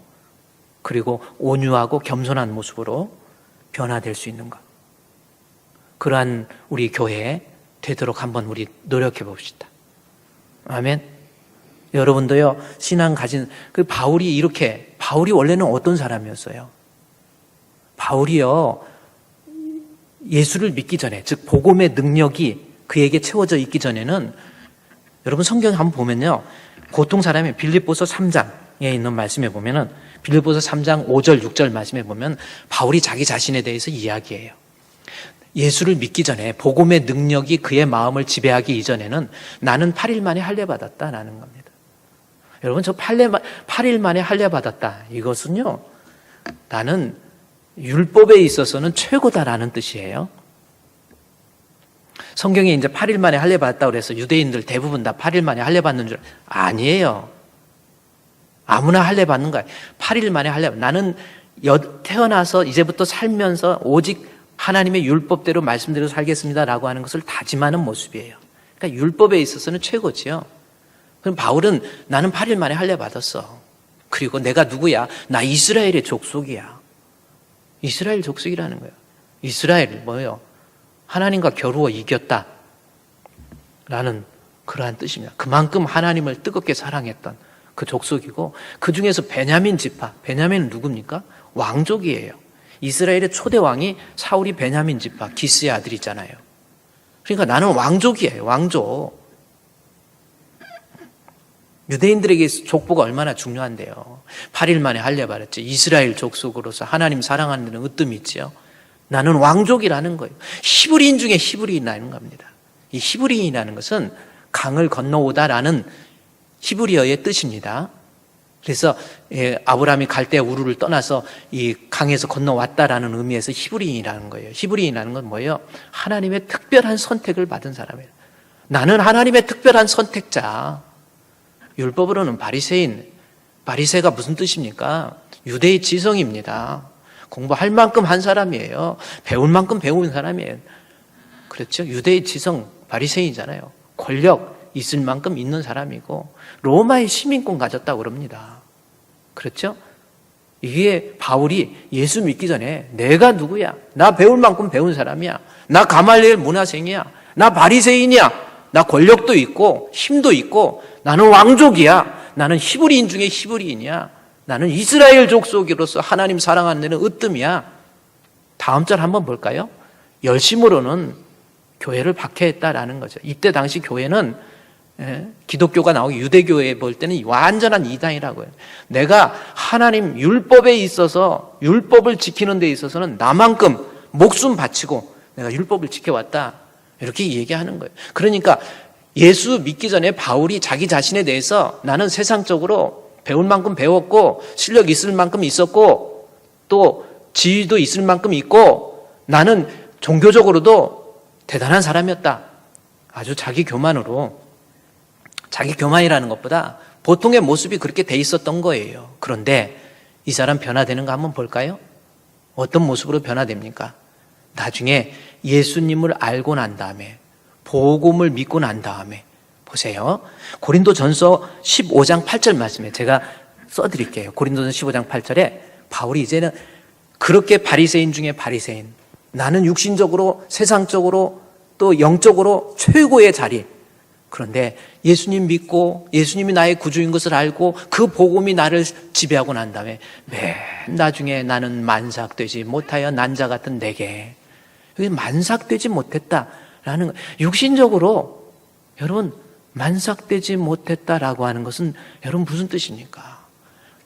그리고 온유하고 겸손한 모습으로 변화될 수 있는 것, 그러한 우리 교회에 되도록 한번 우리 노력해 봅시다. 아멘. 여러분도요, 신앙 가진 바울이 원래는 어떤 사람이었어요? 바울이요, 예수를 믿기 전에, 즉 복음의 능력이 그에게 채워져 있기 전에는, 여러분 성경 한번 보면요, 보통 사람이 빌립보서 3장에 있는 말씀에 보면은, 빌립보서 3장 5절 6절 말씀에 보면 바울이 자기 자신에 대해서 이야기해요. 예수를 믿기 전에, 복음의 능력이 그의 마음을 지배하기 이전에는 나는 8일 만에 할례받았다라는 겁니다. 여러분, 저 8일 만에 할례받았다, 이것은요, 나는 율법에 있어서는 최고다라는 뜻이에요. 성경에 이제 8일 만에 할례받았다고 그래서 유대인들 대부분 다 8일 만에 할례받는 줄 아니에요. 아무나 할례받는 거야. 8일 만에 나는 태어나서 이제부터 살면서 오직 하나님의 율법대로 말씀대로 살겠습니다라고 하는 것을 다짐하는 모습이에요. 그러니까 율법에 있어서는 최고지요. 그럼 바울은 나는 8일 만에 할례받았어. 그리고 내가 누구야? 나 이스라엘의 족속이야. 이스라엘 족속이라는 거예요. 이스라엘 뭐예요? 하나님과 겨루어 이겼다 라는 그러한 뜻입니다. 그만큼 하나님을 뜨겁게 사랑했던 그 족속이고, 그 중에서 베냐민 지파, 베냐민은 누굽니까? 왕족이에요. 이스라엘의 초대 왕이 사울이 베냐민 지파, 기스의 아들이잖아요. 그러니까 나는 왕족이에요. 왕족. 유대인들에게 족보가 얼마나 중요한데요. 8일 만에 할례받았지. 이스라엘 족속으로서 하나님 사랑하는 데는 으뜸이 있지요. 나는 왕족이라는 거예요. 히브리인 중에 히브리인이라는 겁니다. 이 히브리인이라는 것은 강을 건너오다라는 히브리어의 뜻입니다. 그래서 아브라함이 갈대아 우르를 떠나서 이 강에서 건너왔다라는 의미에서 히브리인이라는 거예요. 히브리인이라는 건 뭐예요? 하나님의 특별한 선택을 받은 사람이에요. 나는 하나님의 특별한 선택자. 율법으로는 바리새인, 바리새가 무슨 뜻입니까? 유대의 지성입니다. 공부할 만큼 한 사람이에요. 배울 만큼 배운 사람이에요. 그렇죠? 유대의 지성, 바리새인이잖아요. 권력 있을 만큼 있는 사람이고, 로마의 시민권 가졌다고 그럽니다. 그렇죠? 이게 바울이 예수 믿기 전에 내가 누구야? 나 배울 만큼 배운 사람이야. 나 가말리엘 문화생이야. 나 바리새인이야. 나 권력도 있고 힘도 있고 나는 왕족이야. 나는 히브리인 중에 히브리인이야. 나는 이스라엘 족속으로서 하나님 사랑하는 데는 으뜸이야. 다음 절 한번 볼까요? 열심으로는 교회를 박해했다라는 거죠. 이때 당시 교회는 기독교가 나오기, 유대교에 볼 때는 완전한 이단이라고 해요. 내가 하나님 율법에 있어서, 율법을 지키는 데 있어서는 나만큼 목숨 바치고 내가 율법을 지켜왔다, 이렇게 얘기하는 거예요. 그러니까 예수 믿기 전에 바울이 자기 자신에 대해서 나는 세상적으로 배울 만큼 배웠고 실력 있을 만큼 있었고 또 지위도 있을 만큼 있고 나는 종교적으로도 대단한 사람이었다. 아주 자기 교만으로, 자기 교만이라는 것보다 보통의 모습이 그렇게 돼 있었던 거예요. 그런데 이 사람 변화되는 거 한번 볼까요? 어떤 모습으로 변화됩니까? 나중에 예수님을 알고 난 다음에, 복음을 믿고 난 다음에, 보세요. 고린도전서 15장 8절 말씀에 제가 써드릴게요. 고린도전서 15장 8절에 바울이 이제는 그렇게 바리새인 중에 바리새인, 나는 육신적으로, 세상적으로 또 영적으로 최고의 자리, 그런데 예수님 믿고 예수님이 나의 구주인 것을 알고 그 복음이 나를 지배하고 난 다음에 맨 나중에 나는 만삭되지 못하여 난자 같은 내게, 여기 만삭되지 못했다라는, 육신적으로 여러분 만삭되지 못했다라고 하는 것은 여러분 무슨 뜻입니까?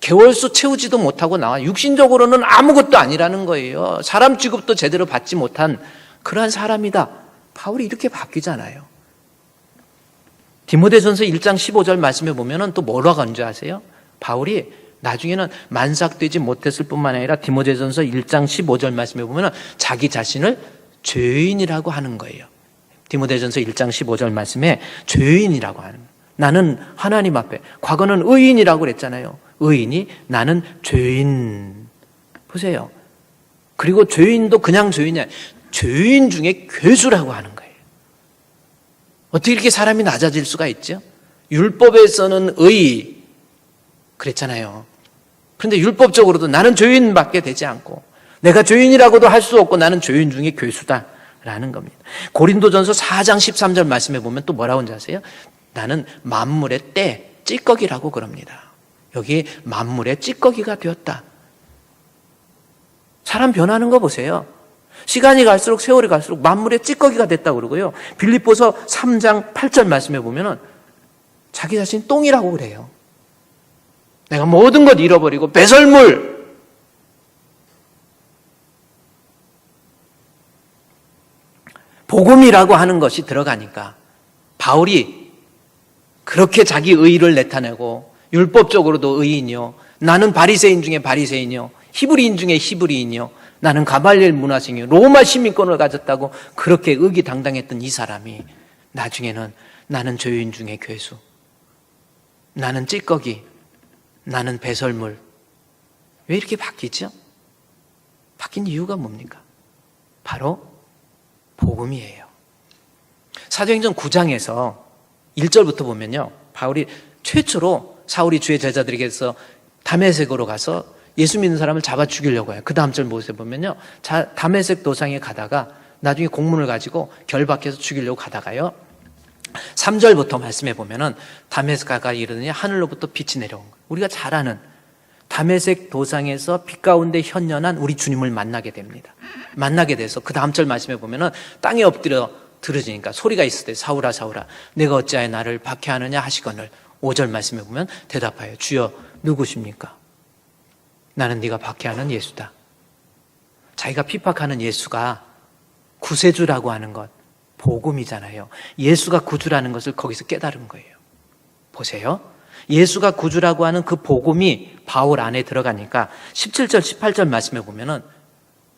개월수 채우지도 못하고 나와. 육신적으로는 아무것도 아니라는 거예요. 사람 취급도 제대로 받지 못한 그러한 사람이다. 바울이 이렇게 바뀌잖아요. 디모데전서 1장 15절 말씀에 보면은 또 뭐라고 하는지 아세요? 바울이 나중에는 만삭되지 못했을 뿐만 아니라 디모데전서 1장 15절 말씀에 보면은 자기 자신을 죄인이라고 하는 거예요. 디모데전서 1장 15절 말씀에 죄인이라고 하는 거예요. 나는 하나님 앞에, 과거는 의인이라고 그랬잖아요. 의인이, 나는 죄인. 보세요. 그리고 죄인도 그냥 죄인이 아니라 죄인 중에 괴수라고 하는 거예요. 어떻게 이렇게 사람이 낮아질 수가 있죠? 율법에서는 의 그랬잖아요. 그런데 율법적으로도 나는 죄인밖에 되지 않고 내가 죄인이라고도 할 수 없고 나는 죄인 중에 괴수다라는 겁니다. 고린도전서 4장 13절 말씀에 보면 또 뭐라고 하는지 아세요? 나는 만물의 때 찌꺼기라고 그럽니다. 여기 만물의 찌꺼기가 되었다. 사람 변하는 거 보세요. 시간이 갈수록 세월이 갈수록 만물의 찌꺼기가 됐다고 그러고요. 빌립보서 3장 8절 말씀에 보면은 자기 자신 똥이라고 그래요. 내가 모든 것 잃어버리고 배설물. 복음이라고 하는 것이 들어가니까 바울이 그렇게 자기 의의를 나타내고 율법적으로도 의인이요. 나는 바리새인 중에 바리새인이요. 히브리인 중에 히브리인이요. 나는 가발리엘 문화생이요. 로마 시민권을 가졌다고 그렇게 의기당당했던 이 사람이 나중에는 나는 죄인 중에 괴수. 나는 찌꺼기. 나는 배설물. 왜 이렇게 바뀌죠? 바뀐 이유가 뭡니까? 바로 복음이에요. 사도행전 9장에서 1절부터 보면요. 바울이 최초로 사울이 주의 제자들에게서 다메섹으로 가서 예수 믿는 사람을 잡아 죽이려고 해요. 그 다음 절 모습에 보면요. 다메섹 도상에 가다가 나중에 공문을 가지고 결박해서 죽이려고 가다가요. 3절부터 말씀해 보면은 다메섹 가까이 이르더니 하늘로부터 빛이 내려온 거예요. 우리가 잘 아는 다메섹 도상에서 빛 가운데 현연한 우리 주님을 만나게 됩니다. 만나게 돼서 그 다음 절 말씀해 보면은 땅에 엎드려 들어지니까 소리가 있을 때 사울아 사울아 내가 어찌하여 나를 박해하느냐 하시거늘 5절 말씀해 보면 대답하여 주여 누구십니까? 나는 네가 박해하는 예수다. 자기가 핍박하는 예수가 구세주라고 하는 것 복음이잖아요. 예수가 구주라는 것을 거기서 깨달은 거예요. 보세요. 예수가 구주라고 하는 그 복음이 바울 안에 들어가니까 17절 18절 말씀해 보면은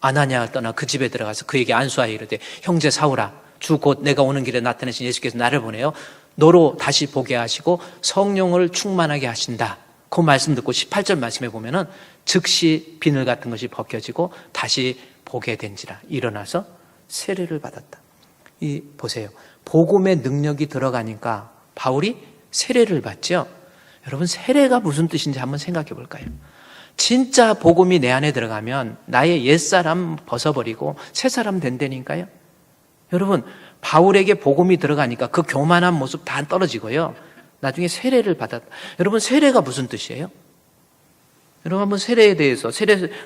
아나니아가 떠나 그 집에 들어가서 그에게 안수하여 이르되 형제 사울아 주 곧 내가 오는 길에 나타내신 예수께서 나를 보내요 너로 다시 보게 하시고 성령을 충만하게 하신다. 그 말씀 듣고 18절 말씀해 보면은 즉시 비늘 같은 것이 벗겨지고 다시 보게 된지라 일어나서 세례를 받았다. 이 보세요. 복음의 능력이 들어가니까 바울이 세례를 받죠. 여러분 세례가 무슨 뜻인지 한번 생각해 볼까요? 진짜 복음이 내 안에 들어가면 나의 옛사람 벗어버리고 새사람 된다니까요. 여러분 바울에게 복음이 들어가니까 그 교만한 모습 다 떨어지고요. 나중에 세례를 받았다. 여러분 세례가 무슨 뜻이에요? 여러분 한번 세례에 대해서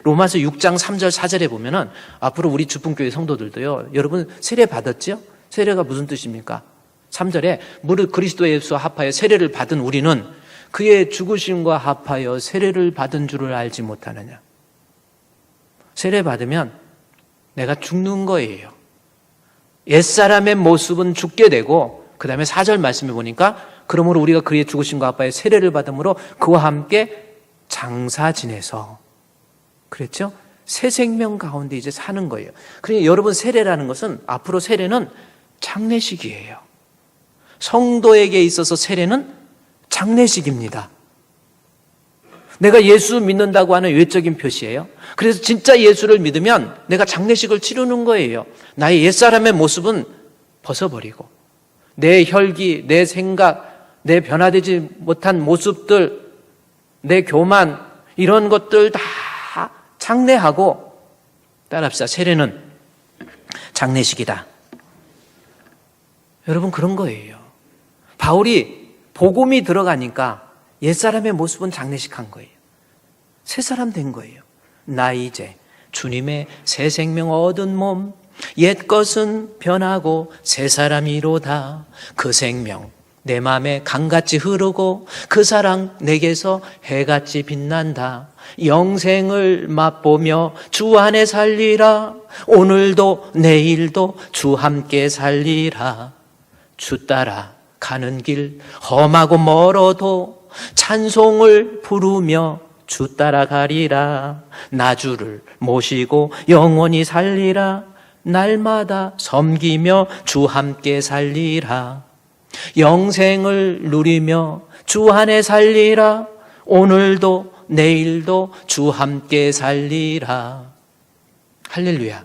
로마서 6장 3절 4절에 보면은 앞으로 우리 주품교회 성도들도요. 여러분 세례 받았죠? 세례가 무슨 뜻입니까? 3절에 무릇 그리스도 예수와 합하여 세례를 받은 우리는 그의 죽으심과 합하여 세례를 받은 줄을 알지 못하느냐. 세례 받으면 내가 죽는 거예요. 옛사람의 모습은 죽게 되고 그 다음에 4절 말씀해 보니까 그러므로 우리가 그의 죽으심과 합하여 세례를 받음으로 그와 함께 장사 지내서 그랬죠? 새 생명 가운데 이제 사는 거예요. 그러니까 여러분 세례라는 것은 앞으로 세례는 장례식이에요. 성도에게 있어서 세례는 장례식입니다. 내가 예수 믿는다고 하는 외적인 표시예요. 그래서 진짜 예수를 믿으면 내가 장례식을 치르는 거예요. 나의 옛사람의 모습은 벗어버리고 내 혈기, 내 생각, 내 변화되지 못한 모습들, 내 교만 이런 것들 다 장례하고 따라합시다. 세례는 장례식이다. 여러분 그런 거예요. 바울이 복음이 들어가니까 옛사람의 모습은 장례식한 거예요. 새 사람 된 거예요. 나 이제 주님의 새 생명 얻은 몸 옛것은 변하고 새 사람이로다. 그 생명 내 맘에 강같이 흐르고 그 사랑 내게서 해같이 빛난다. 영생을 맛보며 주 안에 살리라. 오늘도 내일도 주 함께 살리라. 주 따라 가는 길 험하고 멀어도 찬송을 부르며 주 따라가리라. 나 주를 모시고 영원히 살리라. 날마다 섬기며 주 함께 살리라. 영생을 누리며 주 안에 살리라. 오늘도 내일도 주 함께 살리라. 할렐루야.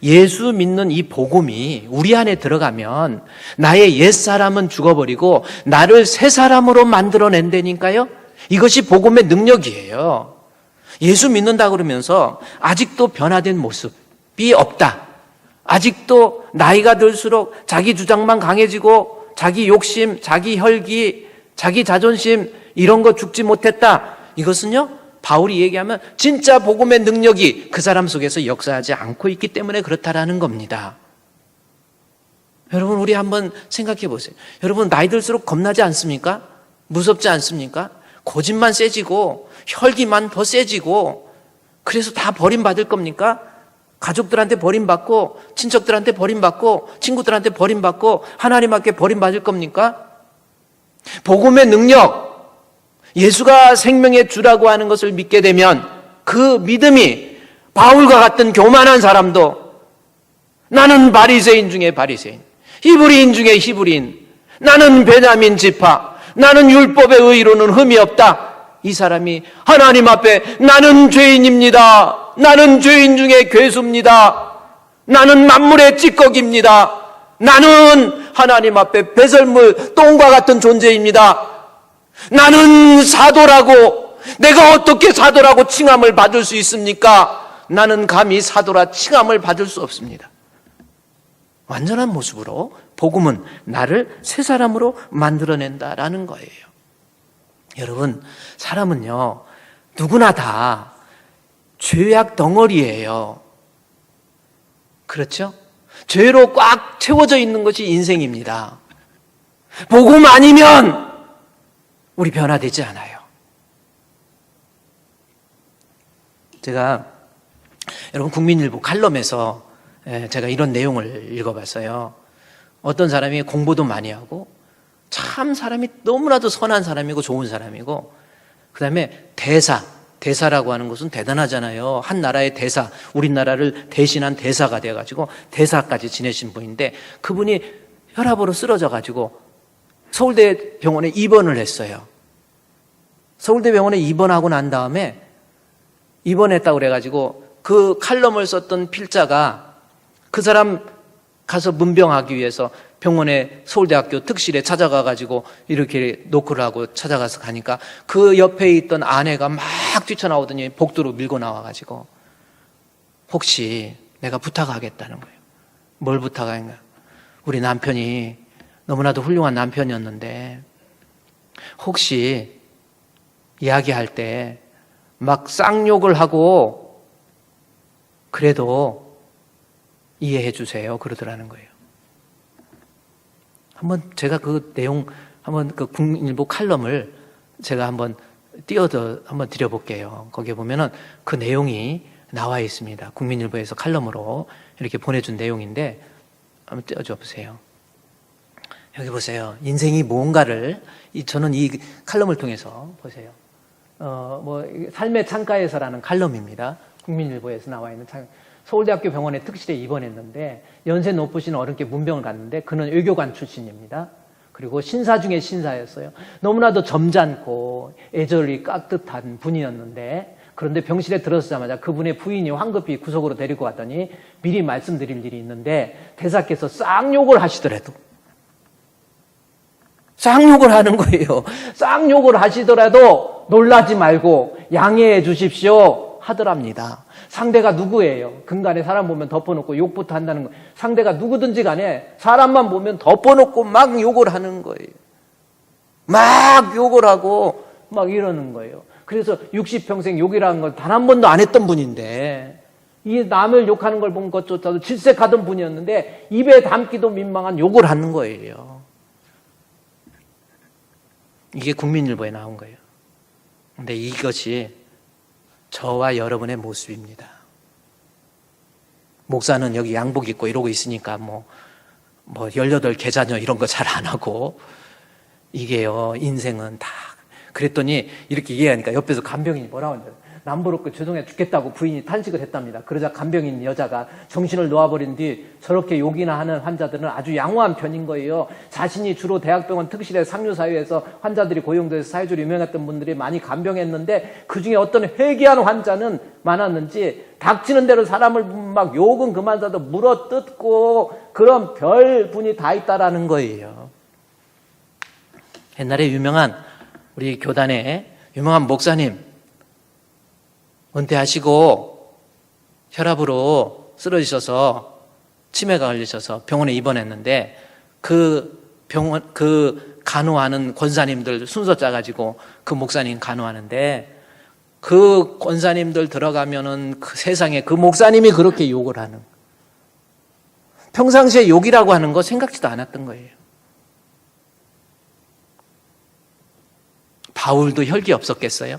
예수 믿는 이 복음이 우리 안에 들어가면 나의 옛사람은 죽어버리고 나를 새 사람으로 만들어낸다니까요. 이것이 복음의 능력이에요. 예수 믿는다 그러면서 아직도 변화된 모습이 없다. 아직도 나이가 들수록 자기 주장만 강해지고 자기 욕심, 자기 혈기, 자기 자존심 이런 거 죽지 못했다. 이것은요, 바울이 얘기하면 진짜 복음의 능력이 그 사람 속에서 역사하지 않고 있기 때문에 그렇다라는 겁니다. 여러분, 우리 한번 생각해 보세요. 여러분, 나이 들수록 겁나지 않습니까? 무섭지 않습니까? 고집만 세지고 혈기만 더 세지고 그래서 다 버림받을 겁니까? 가족들한테 버림받고 친척들한테 버림받고 친구들한테 버림받고 하나님 앞에 버림받을 겁니까? 복음의 능력, 예수가 생명의 주라고 하는 것을 믿게 되면 그 믿음이 바울과 같은 교만한 사람도 나는 바리새인 중에 바리새인, 히브리인 중에 히브리인, 나는 베냐민 지파, 나는 율법의 의로는 흠이 없다. 이 사람이 하나님 앞에 나는 죄인입니다. 나는 죄인 중에 괴수입니다. 나는 만물의 찌꺼기입니다. 나는 하나님 앞에 배설물, 똥과 같은 존재입니다. 나는 사도라고, 내가 어떻게 사도라고 칭함을 받을 수 있습니까? 나는 감히 사도라 칭함을 받을 수 없습니다. 완전한 모습으로 복음은 나를 새 사람으로 만들어낸다라는 거예요. 여러분, 사람은요, 누구나 다 죄악 덩어리예요. 그렇죠? 죄로 꽉 채워져 있는 것이 인생입니다. 복음 아니면 우리 변화되지 않아요. 제가 여러분 국민일보 칼럼에서 제가 이런 내용을 읽어봤어요. 어떤 사람이 공부도 많이 하고 참 사람이 너무나도 선한 사람이고 좋은 사람이고 그 다음에 대사라고 하는 것은 대단하잖아요. 한 나라의 대사, 우리나라를 대신한 대사가 돼가지고 대사까지 지내신 분인데 그분이 혈압으로 쓰러져가지고 서울대 병원에 입원을 했어요. 서울대 병원에 입원하고 난 다음에 입원했다고 그래가지고 그 칼럼을 썼던 필자가 그 사람 가서 문병하기 위해서 병원에 서울대학교 특실에 찾아가가지고 이렇게 노크를 하고 찾아가서 가니까 그 옆에 있던 아내가 막 뛰쳐나오더니 복도로 밀고 나와가지고 혹시 내가 부탁하겠다는 거예요. 뭘 부탁하는가? 우리 남편이 너무나도 훌륭한 남편이었는데 혹시 이야기할 때 막 쌍욕을 하고 그래도 이해해 주세요. 그러더라는 거예요. 한번 제가 그 내용 한번 그 국민일보 칼럼을 제가 한번 띄어서 한번 드려볼게요. 거기에 보면은 그 내용이 나와 있습니다. 국민일보에서 칼럼으로 이렇게 보내준 내용인데 한번 띄워줘 보세요. 여기 보세요. 인생이 뭔가를 저는 이 칼럼을 통해서 보세요. 삶의 창가에서라는 칼럼입니다. 국민일보에서 나와 있는 서울대학교 병원에 특실에 입원했는데 연세 높으신 어른께 문병을 갔는데 그는 외교관 출신입니다. 그리고 신사 중에 신사였어요. 너무나도 점잖고 애절히 깍듯한 분이었는데 그런데 병실에 들어서자마자 그분의 부인이 황급히 구석으로 데리고 갔더니 미리 말씀드릴 일이 있는데 대사께서 쌍욕을 하시더라도 쌍욕을 하는 거예요. 쌍욕을 하시더라도 놀라지 말고 양해해 주십시오 하더랍니다. 상대가 누구예요? 근간에 사람 보면 덮어놓고 욕부터 한다는 거예요. 상대가 누구든지 간에 사람만 보면 덮어놓고 막 욕을 하는 거예요. 막 욕을 하고 막 이러는 거예요. 그래서 60평생 욕이라는 걸 단 한 번도 안 했던 분인데 이 남을 욕하는 걸 본 것조차도 질색하던 분이었는데 입에 담기도 민망한 욕을 하는 거예요. 이게 국민일보에 나온 거예요. 근데 이것이 저와 여러분의 모습입니다. 목사는 여기 양복 입고 이러고 있으니까 뭐 18계자녀 이런 거 잘 안 하고, 이게요, 인생은 다. 그랬더니 이렇게 얘기하니까 옆에서 간병인이 뭐라고 하냐. 남부럽고 죄송해 죽겠다고 부인이 탄식을 했답니다. 그러자 간병인 여자가 정신을 놓아버린 뒤 저렇게 욕이나 하는 환자들은 아주 양호한 편인 거예요. 자신이 주로 대학병원 특실의 상류사회에서 환자들이 고용돼서 사회적으로 유명했던 분들이 많이 간병했는데 그중에 어떤 회개한 환자는 많았는지 닥치는 대로 사람을 막 욕은 그만둬도 물어뜯고 그런 별 분이 다 있다라는 거예요. 옛날에 유명한 우리 교단의 유명한 목사님 은퇴하시고 혈압으로 쓰러지셔서 치매가 걸리셔서 병원에 입원했는데 그 간호하는 권사님들 순서 짜가지고 그 목사님 간호하는데 그 권사님들 들어가면은 그 세상에 그 목사님이 그렇게 욕을 하는, 평상시에 욕이라고 하는 거 생각지도 않았던 거예요. 바울도 혈기 없었겠어요?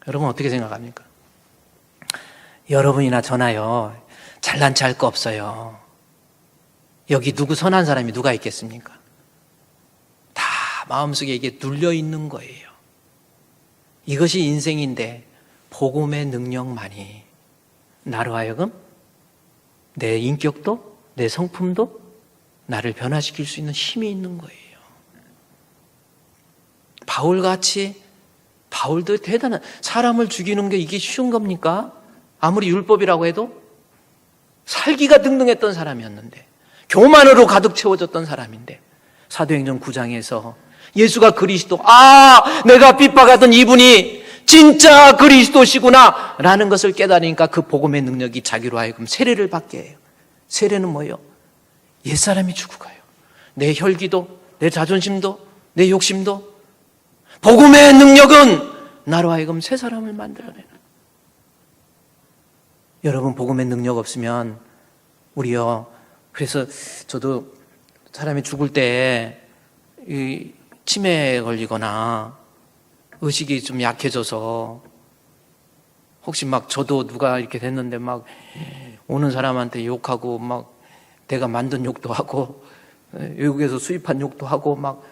여러분 어떻게 생각합니까? 여러분이나 저나요, 잘난 체 할 거 없어요. 여기 누구 선한 사람이 누가 있겠습니까? 다 마음속에 이게 눌려 있는 거예요. 이것이 인생인데 복음의 능력만이 나로 하여금 내 인격도 내 성품도 나를 변화시킬 수 있는 힘이 있는 거예요. 바울같이, 바울도 대단한, 사람을 죽이는 게 이게 쉬운 겁니까? 아무리 율법이라고 해도 살기가 등등했던 사람이었는데, 교만으로 가득 채워졌던 사람인데, 사도행전 9장에서 예수가 그리스도, 내가 핍박하던 이분이 진짜 그리스도시구나 라는 것을 깨달으니까 그 복음의 능력이 자기로 하여금 세례를 받게 해요. 세례는 뭐예요? 옛사람이 죽어가요. 내 혈기도, 내 자존심도, 내 욕심도. 복음의 능력은 나로 하여금 새 사람을 만들어내는. 여러분, 복음의 능력 없으면 우리요, 그래서 저도 사람이 죽을 때 이 치매에 걸리거나 의식이 좀 약해져서 혹시 막 저도 누가 이렇게 됐는데 막 오는 사람한테 욕하고 막 내가 만든 욕도 하고 외국에서 수입한 욕도 하고 막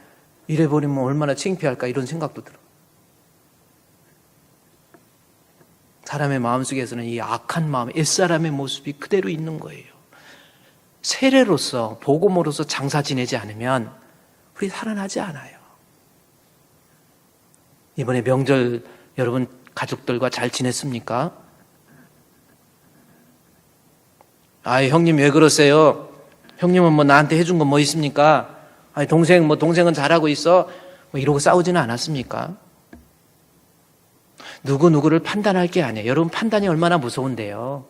이래버리면 얼마나 창피할까 이런 생각도 들어. 사람의 마음속에서는 이 악한 마음, 옛사람의 모습이 그대로 있는 거예요. 세례로서, 복음으로서 장사 지내지 않으면 우리 살아나지 않아요. 이번에 명절 여러분 가족들과 잘 지냈습니까? 형님 왜 그러세요? 형님은 뭐 나한테 해준 거 뭐 있습니까? 동생은 잘하고 있어? 이러고 싸우지는 않았습니까? 누구를 판단할 게 아니에요. 여러분, 판단이 얼마나 무서운데요.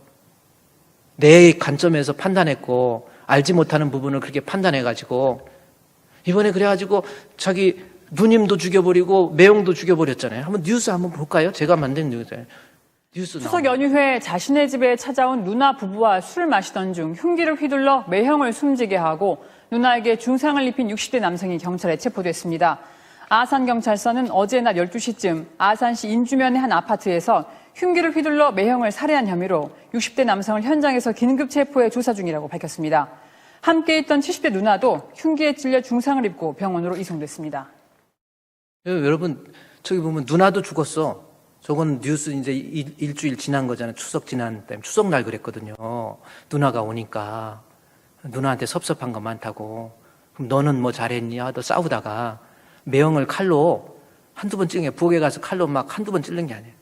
내 관점에서 판단했고 알지 못하는 부분을 그렇게 판단해가지고 이번에 그래가지고 자기 누님도 죽여버리고 매형도 죽여버렸잖아요. 한번 뉴스 한번 볼까요? 제가 만든 뉴스 추석 연휴에 자신의 집에 찾아온 누나 부부와 술을 마시던 중 흉기를 휘둘러 매형을 숨지게 하고 누나에게 중상을 입힌 60대 남성이 경찰에 체포됐습니다. 아산경찰서는 어제 낮 12시쯤 아산시 인주면의 한 아파트에서 흉기를 휘둘러 매형을 살해한 혐의로 60대 남성을 현장에서 긴급 체포해 조사 중이라고 밝혔습니다. 함께 있던 70대 누나도 흉기에 찔려 중상을 입고 병원으로 이송됐습니다. 여러분, 저기 보면 누나도 죽었어. 저건 뉴스 이제 일주일 지난 거잖아요. 추석 지난 때문에. 추석날 그랬거든요. 누나가 오니까 누나한테 섭섭한 거 많다고. 그럼 너는 뭐 잘했냐? 너 싸우다가 매형을 칼로 한두 번 찔린 게, 부엌에 가서 칼로 막 한두 번 찔른 게 아니에요.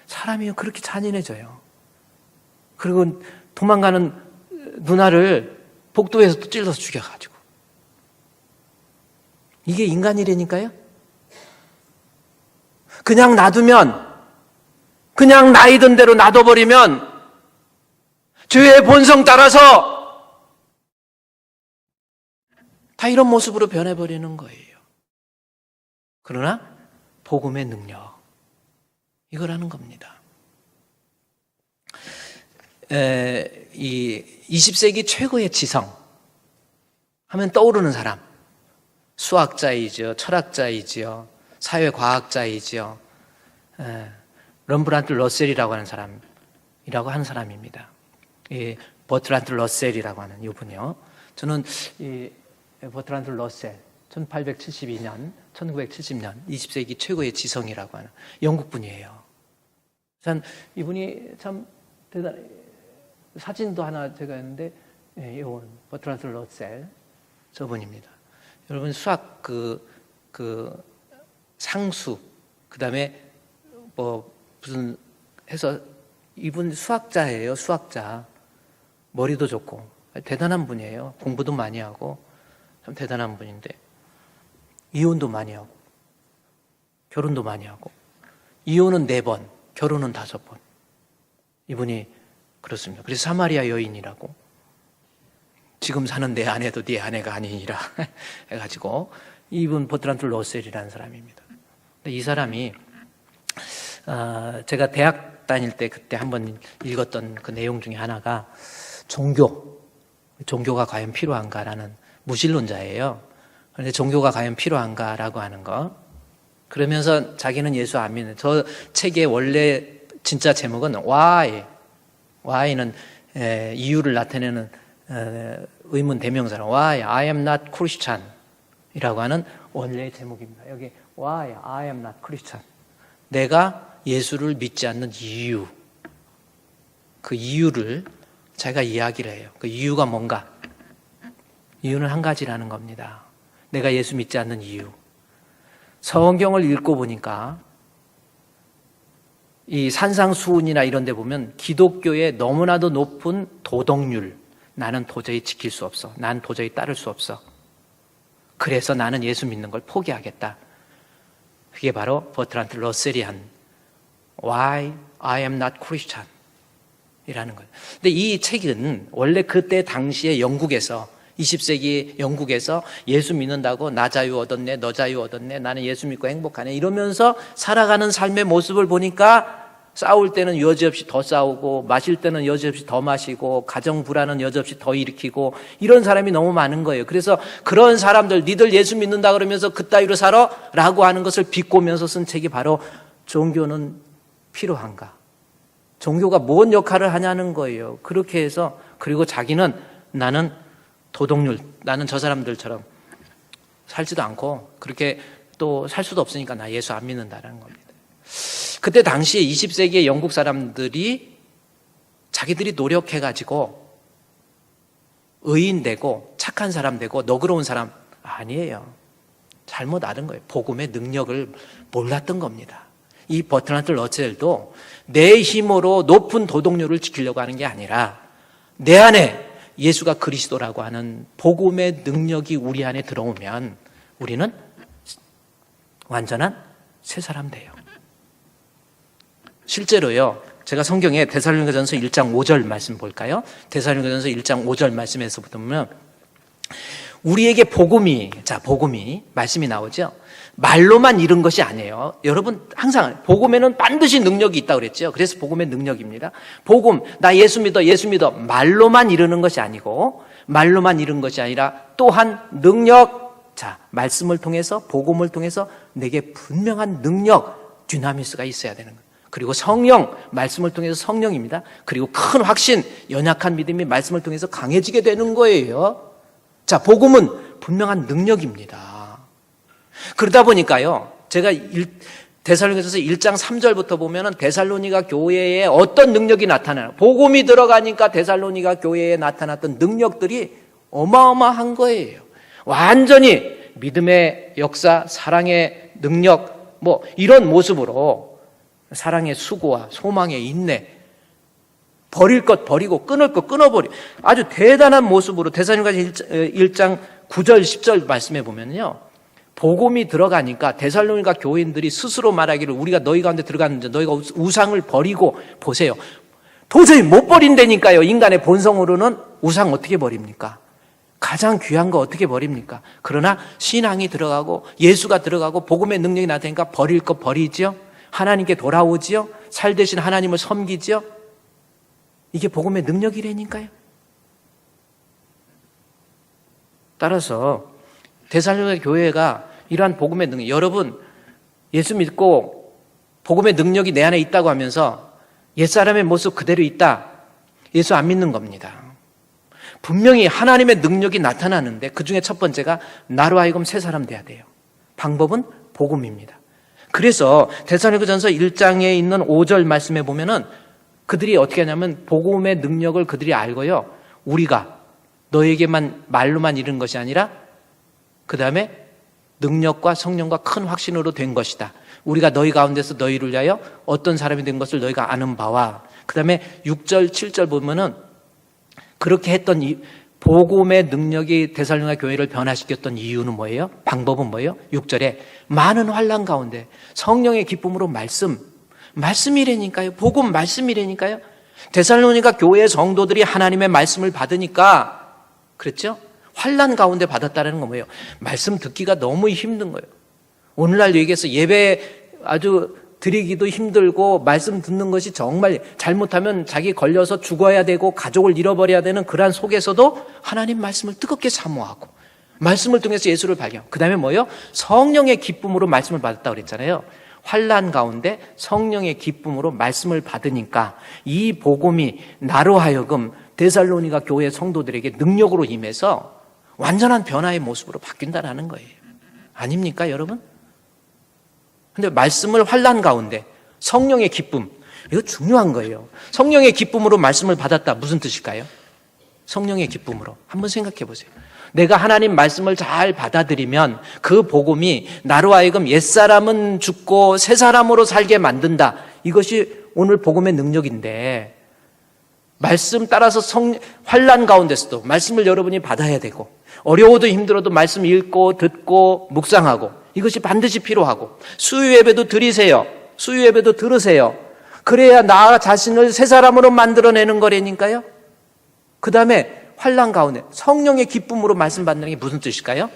사람이 그렇게 잔인해져요. 그리고 도망가는 누나를 복도에서 또 찔러서 죽여가지고. 이게 인간이라니까요? 그냥 놔두면, 그냥 나이든 대로 놔둬버리면 죄의 본성 따라서 다 이런 모습으로 변해버리는 거예요. 그러나 복음의 능력, 이거라는 겁니다. 이 20세기 최고의 지성 하면 떠오르는 사람, 수학자이죠, 철학자이죠, 사회과학자이지요. 럼브란트 러셀이라고 하는 사람입니다. 이 버트란트 러셀이라고 하는 이분이요. 저는 이 버트란트 러셀 1872년, 1970년 20세기 최고의 지성이라고 하는 영국 분이에요. 참 이분이 참 대단. 사진도 하나 제가 했는데, 이건 버트란트 러셀 저분입니다. 여러분 수학 상수 그다음에 뭐 무슨 해서 이분 수학자예요. 수학자. 머리도 좋고 대단한 분이에요. 공부도 많이 하고 참 대단한 분인데 이혼도 많이 하고 결혼도 많이 하고 이혼은 4번, 결혼은 5번. 이분이 그렇습니다. 그래서 사마리아 여인이라고 지금 사는 내 아내도 네 아내가 아니니라 해가지고 이분 버트란트 러셀이라는 사람입니다. 근데 이 사람이 제가 대학 다닐 때 그때 한번 읽었던 그 내용 중에 하나가 종교가 과연 필요한가라는 무신론자예요. 그런데 종교가 과연 필요한가라고 하는 거. 그러면서 자기는 예수 안 믿는. 저 책의 원래 진짜 제목은 Why는 이유를 나타내는 의문 대명사로 Why I am not Christian 이라고 하는 원래의 제목입니다. 여기 Why I am not Christian. 내가 예수를 믿지 않는 이유. 그 이유를 자기가 이야기를 해요. 그 이유가 뭔가? 이유는 한 가지라는 겁니다. 내가 예수 믿지 않는 이유. 성경을 읽고 보니까 이 산상수훈이나 이런 데 보면 기독교의 너무나도 높은 도덕률. 나는 도저히 지킬 수 없어. 난 도저히 따를 수 없어. 그래서 나는 예수 믿는 걸 포기하겠다. 그게 바로 버트란트 러셀이 한 Why I am not Christian 이라는 거예요. 근데 이 책은 원래 그때 당시에 영국에서 20세기 영국에서 예수 믿는다고 나 자유 얻었네, 너 자유 얻었네, 나는 예수 믿고 행복하네 이러면서 살아가는 삶의 모습을 보니까 싸울 때는 여지없이 더 싸우고 마실 때는 여지없이 더 마시고 가정 불안은 여지없이 더 일으키고 이런 사람이 너무 많은 거예요. 그래서 그런 사람들 니들 예수 믿는다 그러면서 그따위로 살아? 라고 하는 것을 비꼬면서 쓴 책이 바로 종교는 필요한가? 종교가 뭔 역할을 하냐는 거예요. 그렇게 해서 그리고 자기는 나는 도덕률, 나는 저 사람들처럼 살지도 않고 그렇게 또 살 수도 없으니까 나 예수 안 믿는다는 겁니다. 그때 당시에 20세기의 영국 사람들이 자기들이 노력해가지고 의인 되고 착한 사람 되고 너그러운 사람 아니에요. 잘못 알은 거예요. 복음의 능력을 몰랐던 겁니다. 이 버트란트 러셀도 내 힘으로 높은 도덕률을 지키려고 하는 게 아니라 내 안에 예수가 그리스도라고 하는 복음의 능력이 우리 안에 들어오면 우리는 완전한 새 사람 돼요. 실제로요. 제가 성경에 데살로니가전서 1장 5절 말씀 볼까요? 데살로니가전서 1장 5절 말씀에서부터 보면 우리에게 복음이 말씀이 나오죠. 말로만 이룬 것이 아니에요. 여러분 항상 복음에는 반드시 능력이 있다고 그랬죠. 그래서 복음의 능력입니다. 복음, 나 예수 믿어 말로만 이루는 것이 아니고 말로만 이룬 것이 아니라 또한 능력, 말씀을 통해서 복음을 통해서 내게 분명한 능력, dynamis가 있어야 되는 거예요. 그리고 성령, 말씀을 통해서 성령입니다. 그리고 큰 확신, 연약한 믿음이 말씀을 통해서 강해지게 되는 거예요. 복음은 분명한 능력입니다. 그러다 보니까요, 제가 데살로니가전서 1장 3절부터 보면은 데살로니가 교회에 어떤 능력이 나타나요? 복음이 들어가니까 데살로니가 교회에 나타났던 능력들이 어마어마한 거예요. 완전히 믿음의 역사, 사랑의 능력, 이런 모습으로 사랑의 수고와 소망의 인내, 버릴 것 버리고 끊을 것 끊어버리 아주 대단한 모습으로 데살로니가서 1장 9절 10절 말씀해 보면요. 복음이 들어가니까 데살로니가 교인들이 스스로 말하기를 우리가 너희 가운데 들어갔는데 너희가 우상을 버리고 보세요. 도저히 못 버린다니까요. 인간의 본성으로는 우상 어떻게 버립니까? 가장 귀한 거 어떻게 버립니까? 그러나 신앙이 들어가고 예수가 들어가고 복음의 능력이 나타나니까 버릴 거 버리죠. 하나님께 돌아오지요. 살 대신 하나님을 섬기지요. 이게 복음의 능력이라니까요. 따라서 데살로니가 교회가 이러한 복음의 능력, 여러분 예수 믿고 복음의 능력이 내 안에 있다고 하면서 옛사람의 모습 그대로 있다. 예수 안 믿는 겁니다. 분명히 하나님의 능력이 나타나는데 그 중에 첫 번째가 나로 하여금 새 사람 돼야 돼요. 방법은 복음입니다. 그래서 데살로니가전서 1장에 있는 5절 말씀에 보면은 그들이 어떻게 하냐면 복음의 능력을 그들이 알고요. 우리가 너에게만 말로만 이른 것이 아니라 그 다음에 능력과 성령과 큰 확신으로 된 것이다. 우리가 너희 가운데서 너희를 위하여 어떤 사람이 된 것을 너희가 아는 바와 그 다음에 6절, 7절 보면은 그렇게 했던 이 복음의 능력이 데살로니가 교회를 변화시켰던 이유는 뭐예요? 방법은 뭐예요? 6절에 많은 환난 가운데 성령의 기쁨으로 말씀이라니까요. 복음 말씀이라니까요. 데살로니가 교회 성도들이 하나님의 말씀을 받으니까 그랬죠? 환난 가운데 받았다는 건 뭐예요? 말씀 듣기가 너무 힘든 거예요. 오늘날 얘기해서 예배 아주 드리기도 힘들고 말씀 듣는 것이 정말 잘못하면 자기 걸려서 죽어야 되고 가족을 잃어버려야 되는 그러한 속에서도 하나님 말씀을 뜨겁게 사모하고 말씀을 통해서 예수를 발견. 그 다음에 뭐예요? 성령의 기쁨으로 말씀을 받았다고 그랬잖아요. 환난 가운데 성령의 기쁨으로 말씀을 받으니까 이 복음이 나로 하여금 데살로니가 교회 성도들에게 능력으로 임해서 완전한 변화의 모습으로 바뀐다는 거예요. 아닙니까, 여러분? 근데 말씀을 환난 가운데 성령의 기쁨, 이거 중요한 거예요. 성령의 기쁨으로 말씀을 받았다. 무슨 뜻일까요? 성령의 기쁨으로. 한번 생각해 보세요. 내가 하나님 말씀을 잘 받아들이면 그 복음이 나로 하여금 옛사람은 죽고 새 사람으로 살게 만든다. 이것이 오늘 복음의 능력인데 말씀 따라서 환난 가운데서도 말씀을 여러분이 받아야 되고 어려워도 힘들어도 말씀 읽고 듣고 묵상하고 이것이 반드시 필요하고 수요 예배도 드리세요. 수요 예배도 들으세요. 그래야 나 자신을 새 사람으로 만들어내는 거라니까요. 그 다음에 환난 가운데 성령의 기쁨으로 말씀 받는 게 무슨 뜻일까요?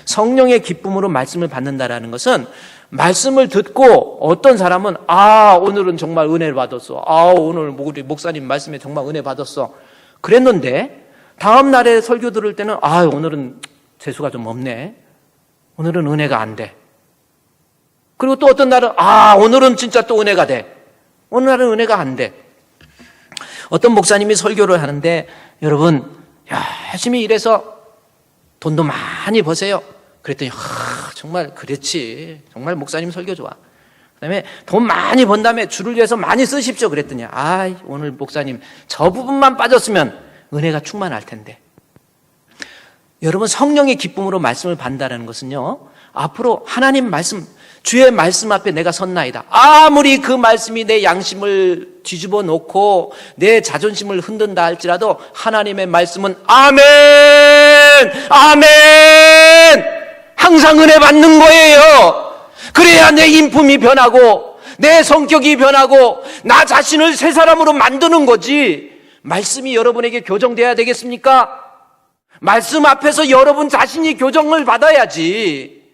성령의 기쁨으로 말씀을 받는다라는 것은 말씀을 듣고 어떤 사람은 오늘은 정말 은혜를 받았어. 오늘 우리 목사님 말씀에 정말 은혜 받았어. 그랬는데 다음 날에 설교 들을 때는 오늘은 재수가 좀 없네. 오늘은 은혜가 안 돼. 그리고 또 어떤 날은 오늘은 진짜 또 은혜가 돼. 어느 날은 은혜가 안 돼. 어떤 목사님이 설교를 하는데 여러분 열심히 일해서 돈도 많이 버세요. 그랬더니 정말 그렇지. 정말 목사님 설교 좋아. 그다음에 돈 많이 번 다음에 주를 위해서 많이 쓰십시오. 그랬더니 오늘 목사님 저 부분만 빠졌으면 은혜가 충만할 텐데. 여러분 성령의 기쁨으로 말씀을 받는다는 것은요. 앞으로 하나님 말씀 주의 말씀 앞에 내가 섰나이다. 아무리 그 말씀이 내 양심을 뒤집어 놓고 내 자존심을 흔든다 할지라도 하나님의 말씀은 아멘! 아멘! 항상 은혜 받는 거예요. 그래야 내 인품이 변하고 내 성격이 변하고 나 자신을 새 사람으로 만드는 거지. 말씀이 여러분에게 교정돼야 되겠습니까? 말씀 앞에서 여러분 자신이 교정을 받아야지.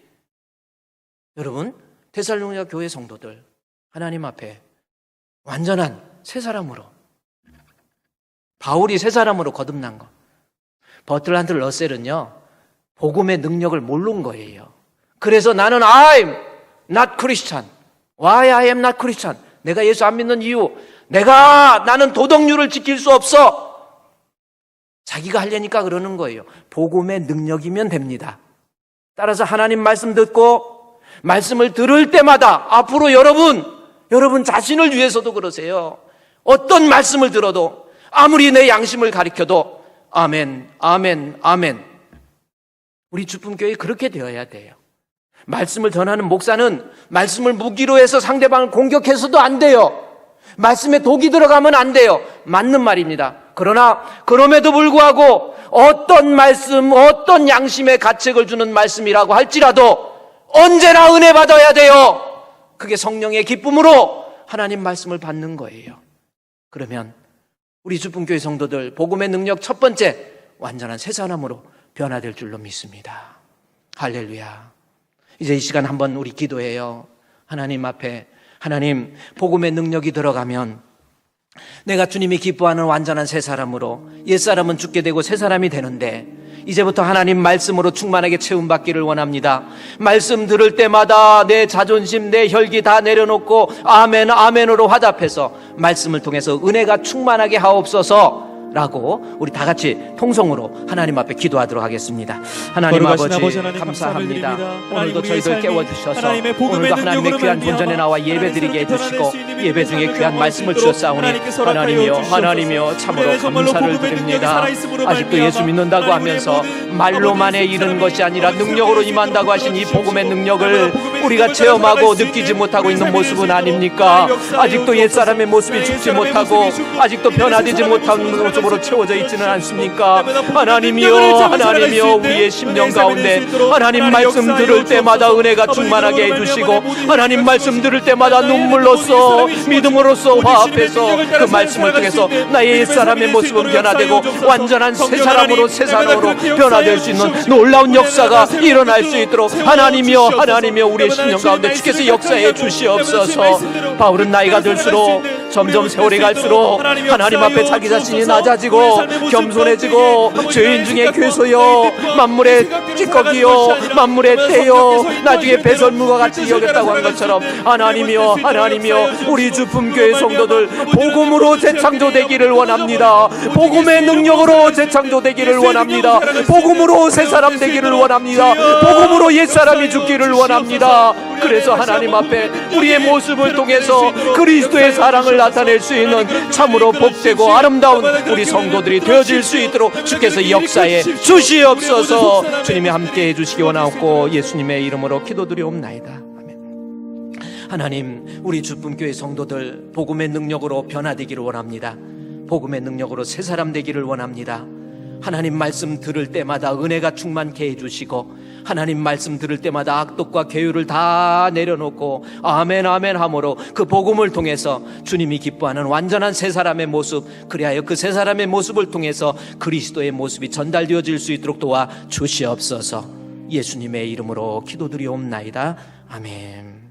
여러분 데살로니가 교회 성도들 하나님 앞에 완전한 새 사람으로 바울이 새 사람으로 거듭난 것. 버틀란드 러셀은요 복음의 능력을 모른 거예요. 그래서 나는 I'm not Christian. Why I am not Christian? 내가 예수 안 믿는 이유 나는 도덕률을 지킬 수 없어. 자기가 하려니까 그러는 거예요. 복음의 능력이면 됩니다. 따라서 하나님 말씀 듣고 말씀을 들을 때마다 앞으로 여러분 자신을 위해서도 그러세요. 어떤 말씀을 들어도 아무리 내 양심을 가리켜도 아멘, 아멘, 아멘. 우리 주품교회 그렇게 되어야 돼요. 말씀을 전하는 목사는 말씀을 무기로 해서 상대방을 공격해서도 안 돼요. 말씀에 독이 들어가면 안 돼요. 맞는 말입니다. 그러나 그럼에도 불구하고 어떤 말씀, 어떤 양심의 가책을 주는 말씀이라고 할지라도 언제나 은혜 받아야 돼요. 그게 성령의 기쁨으로 하나님 말씀을 받는 거예요. 그러면 우리 주품교회 성도들 복음의 능력 첫 번째 완전한 새 사람으로 변화될 줄로 믿습니다. 할렐루야. 이제 이 시간 한번 우리 기도해요. 하나님 앞에 하나님 복음의 능력이 들어가면 내가 주님이 기뻐하는 완전한 새 사람으로, 옛사람은 죽게 되고 새 사람이 되는데 이제부터 하나님 말씀으로 충만하게 채움받기를 원합니다. 말씀 들을 때마다 내 자존심, 내 혈기 다 내려놓고 아멘 아멘으로 화답해서 말씀을 통해서 은혜가 충만하게 하옵소서 라고 우리 다 같이 통성으로 하나님 앞에 기도하도록 하겠습니다. 하나님 거룩하신 아버지 하나님 감사합니다. 감사드립니다. 오늘도 우리의 저희들 삶이 깨워주셔서 하나님의 복음의 오늘도 하나님의 능력으로 귀한 본전에 말미암아 나와 예배드리게 해주시고 하나님의 예배 중에 말씀을 귀한 말씀을 경험할 수 주셨사오니 있도록 하나님께서 허락하여 하나님이여 주시옵소서. 하나님이여 참으로 우리의 정말로 감사를 복음의 능력이 드립니다. 살아있음으로 아직도 말미암아 예수 믿는다고 하나님의 하면서 모든 말로만의 아버지 이르는 사람이 것이 아니라 아버지 능력으로 사람이 임한다고 하신 이 주시옵소서. 복음의 능력을 복음의 우리가 능력을 체험하고 살아갈 수 느끼지 있는 못하고 있는 우리의 모습은 삶의 아닙니까? 역사하여 아직도 옛사람의 모습이 주옵소서. 죽지 못하고 아직도 변화되지 못한 모습으로 채워져 있지는 않습니까? 하나님이여 하나님이여 우리의 심령 가운데 하나님 말씀 들을 때마다 은혜가 충만하게 해주시고 하나님 말씀 들을 때마다 눈물로써 믿음으로써 화합해서 그 말씀을 통해서 나의 옛사람의 모습은 변화되고 완전한 새 사람으로 변화될 수 있는 놀라운 역사가 일어날 수 있도록 하나님이여 하나님이여 우리의 심령 가운데 주께서 역사해 주시옵소서. 바울은 나이가 들수록 점점 세월이 갈수록 하나님 앞에 자기 자신이 낮아지고 겸손해지고 죄인 중에 괴소여 만물의 찌꺼기요 만물의 태요 나중에 배설물과 같이 여겼다고 한 것처럼 하나님이여 하나님이여 우리 주품교회 성도들 복음으로 재창조되기를 원합니다. 복음의 능력으로 재창조되기를 원합니다. 복음으로 새 사람 되기를 원합니다. 복음으로 옛사람이 죽기를 원합니다. 그래서 하나님 앞에 우리의 모습을 통해서 그리스도의 사랑을 나타낼 수 있는 참으로 복되고 아름다운 우리 성도들이 되어질 수 있도록 주께서 역사에 주시옵소서. 주님이 함께 해주시기 원하옵고 예수님의 이름으로 기도드리옵나이다. 아멘. 하나님 우리 주품교회 성도들 복음의 능력으로 변화되기를 원합니다. 복음의 능력으로 새 사람 되기를 원합니다. 하나님 말씀 들을 때마다 은혜가 충만케 해주시고 하나님 말씀 들을 때마다 악독과 계율을 다 내려놓고 아멘 아멘 함으로 그 복음을 통해서 주님이 기뻐하는 완전한 새 사람의 모습, 그리하여 그 새 사람의 모습을 통해서 그리스도의 모습이 전달되어질 수 있도록 도와 주시옵소서. 예수님의 이름으로 기도드리옵나이다. 아멘.